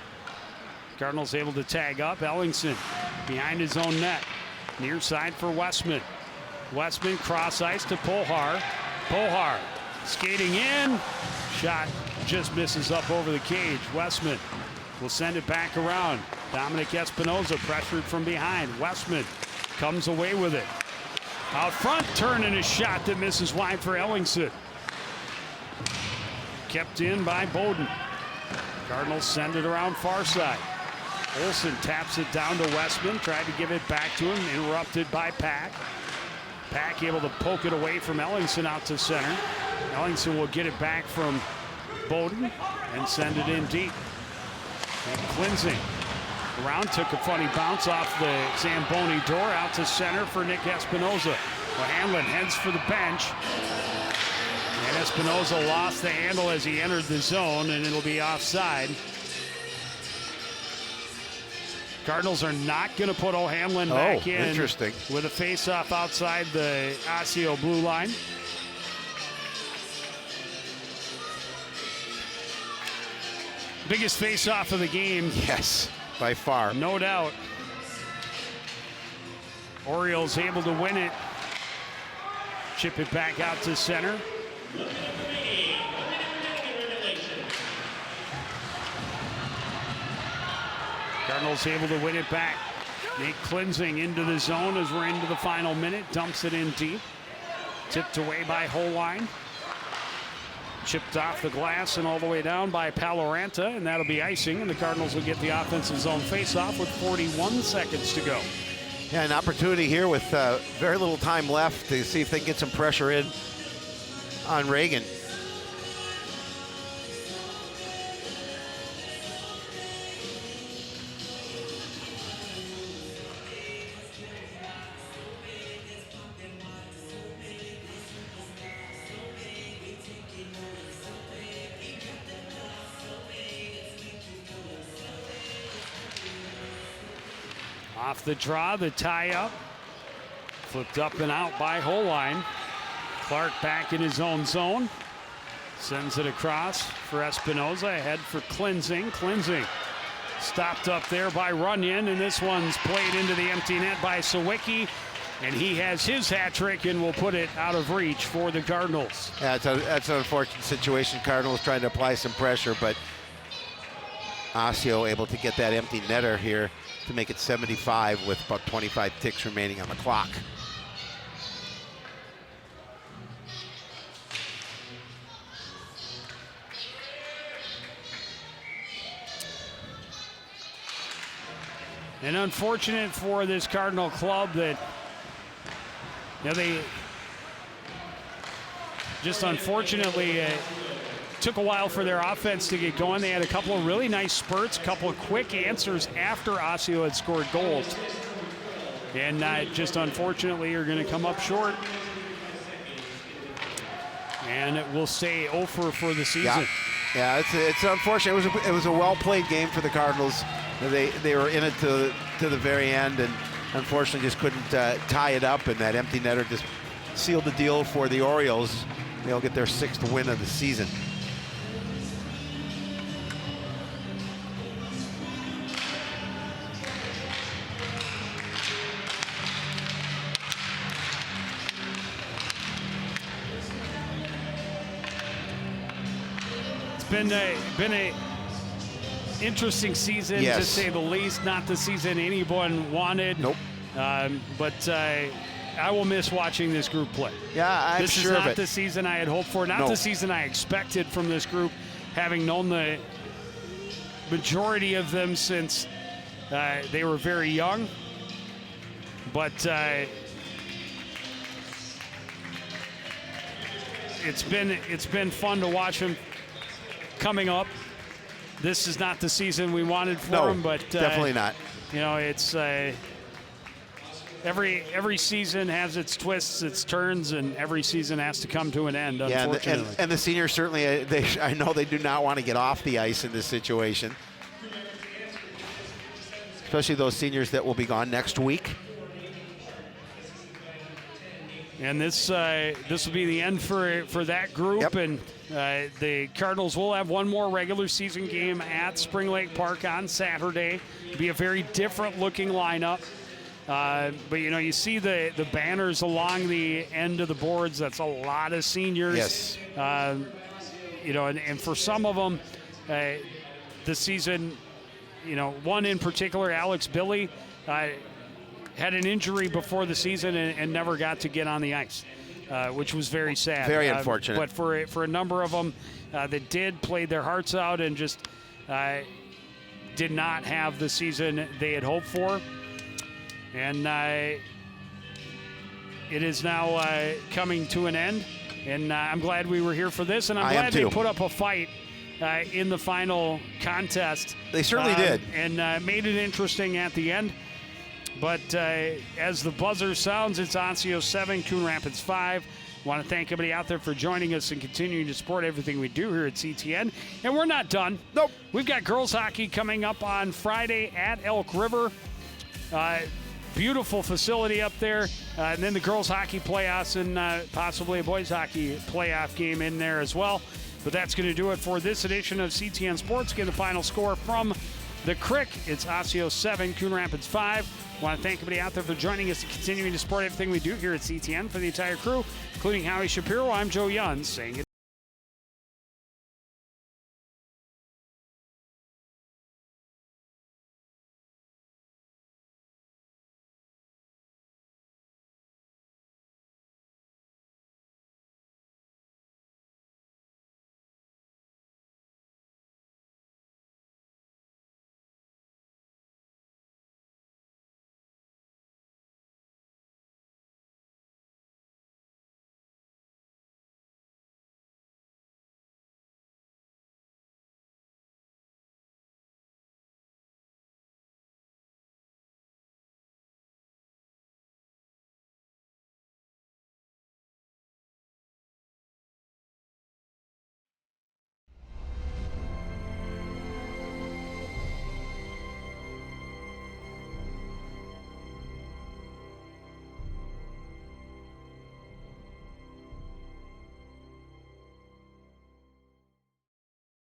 Cardinals able to tag up. Ellingson behind his own net. Near side for Westman. Westman cross ice to Pohar. Pohar skating in. Shot just misses up over the cage. Westman will send it back around. Dominic Espinoza pressured from behind. Westman comes away with it. Out front, turning a shot that misses wide for Ellingson. Kept in by Bowden. Cardinals send it around far side. Olsen taps it down to Westman. Tried to give it back to him. Interrupted by Pack. Pack able to poke it away from Ellingson out to center. Ellingson will get it back from Bowden and send it in deep. And Cleansing around, took a funny bounce off the Zamboni door out to center for Nick Espinoza. O'Hanlon heads for the bench. And Espinoza lost the handle as he entered the zone, and it'll be offside. Cardinals are not going to put O'Hanlon back in. Interesting. With a face-off outside the Osseo blue line. Biggest face-off of the game. Yes, by far. No doubt. Orioles able to win it. Chip it back out to center. Cardinals able to win it back. Nate Cleansing into the zone as we're into the final minute. Dumps it in deep. Tipped away by Holine. Chipped off the glass and all the way down by Paloranta, and that'll be icing, and the Cardinals will get the offensive zone faceoff with 41 seconds to go. Yeah, an opportunity here with very little time left to see if they can get some pressure in on Reagan. Off the draw, the tie-up. Flipped up and out by Holine. Clark back in his own zone. Sends it across for Espinoza, ahead for Cleansing. Cleansing stopped up there by Runyon, and this one's played into the empty net by Sawicki, and he has his hat trick and will put it out of reach for the Cardinals. Yeah, that's an unfortunate situation. Cardinals trying to apply some pressure, but Osseo able to get that empty netter here to make it 75 with about 25 ticks remaining on the clock. And unfortunate for this Cardinal club that, you know, they just unfortunately took a while for their offense to get going. They had a couple of really nice spurts, a couple of quick answers after Osseo had scored goals. And just unfortunately are going to come up short. And it will stay over for the season. Yeah, it's unfortunate. It was a well-played game for the Cardinals. They were in it to the very end, and unfortunately just couldn't tie it up, and that empty netter just sealed the deal for the Orioles. They'll get their 6th win of the season. It's been a interesting season, to say the least. Not the season anyone wanted. Nope. But I will miss watching this group play. Yeah, I'm this sure is of not it. the season I had hoped for. Not the season I expected from this group, having known the majority of them since they were very young. But it's been fun to watch them coming up. This is not the season we wanted for them, but definitely not. You know, it's every season has its twists, its turns, and every season has to come to an end. Unfortunately, and the seniors certainly, I know they do not want to get off the ice in this situation, especially those seniors that will be gone next week. And this will be the end for that group. Yep. And the Cardinals will have one more regular season game at Spring Lake Park on Saturday. It'll be a very different looking lineup. But, you know, you see the banners along the end of the boards. That's a lot of seniors. Yes. You know, and for some of them, the season, you know, one in particular, Alex Billy, had an injury before the season and never got to get on the ice, which was very sad. Very unfortunate. But for a number of them that did, played their hearts out and just did not have the season they had hoped for. And it is now coming to an end. And I'm glad we were here for this. And I'm glad they put up a fight in the final contest. They certainly did. And made it interesting at the end. But as the buzzer sounds, it's Osseo 7, Coon Rapids 5. Want to thank everybody out there for joining us and continuing to support everything we do here at CTN. And we're not done. Nope. We've got girls hockey coming up on Friday at Elk River. Beautiful facility up there. And then the girls hockey playoffs and possibly a boys hockey playoff game in there as well. But that's going to do it for this edition of CTN Sports. Get the final score from the Crick. It's Osseo 7, Coon Rapids 5. Want to thank everybody out there for joining us and continuing to support everything we do here at CTN. For the entire crew, including Howie Shapiro, I'm Joe Young saying goodbye.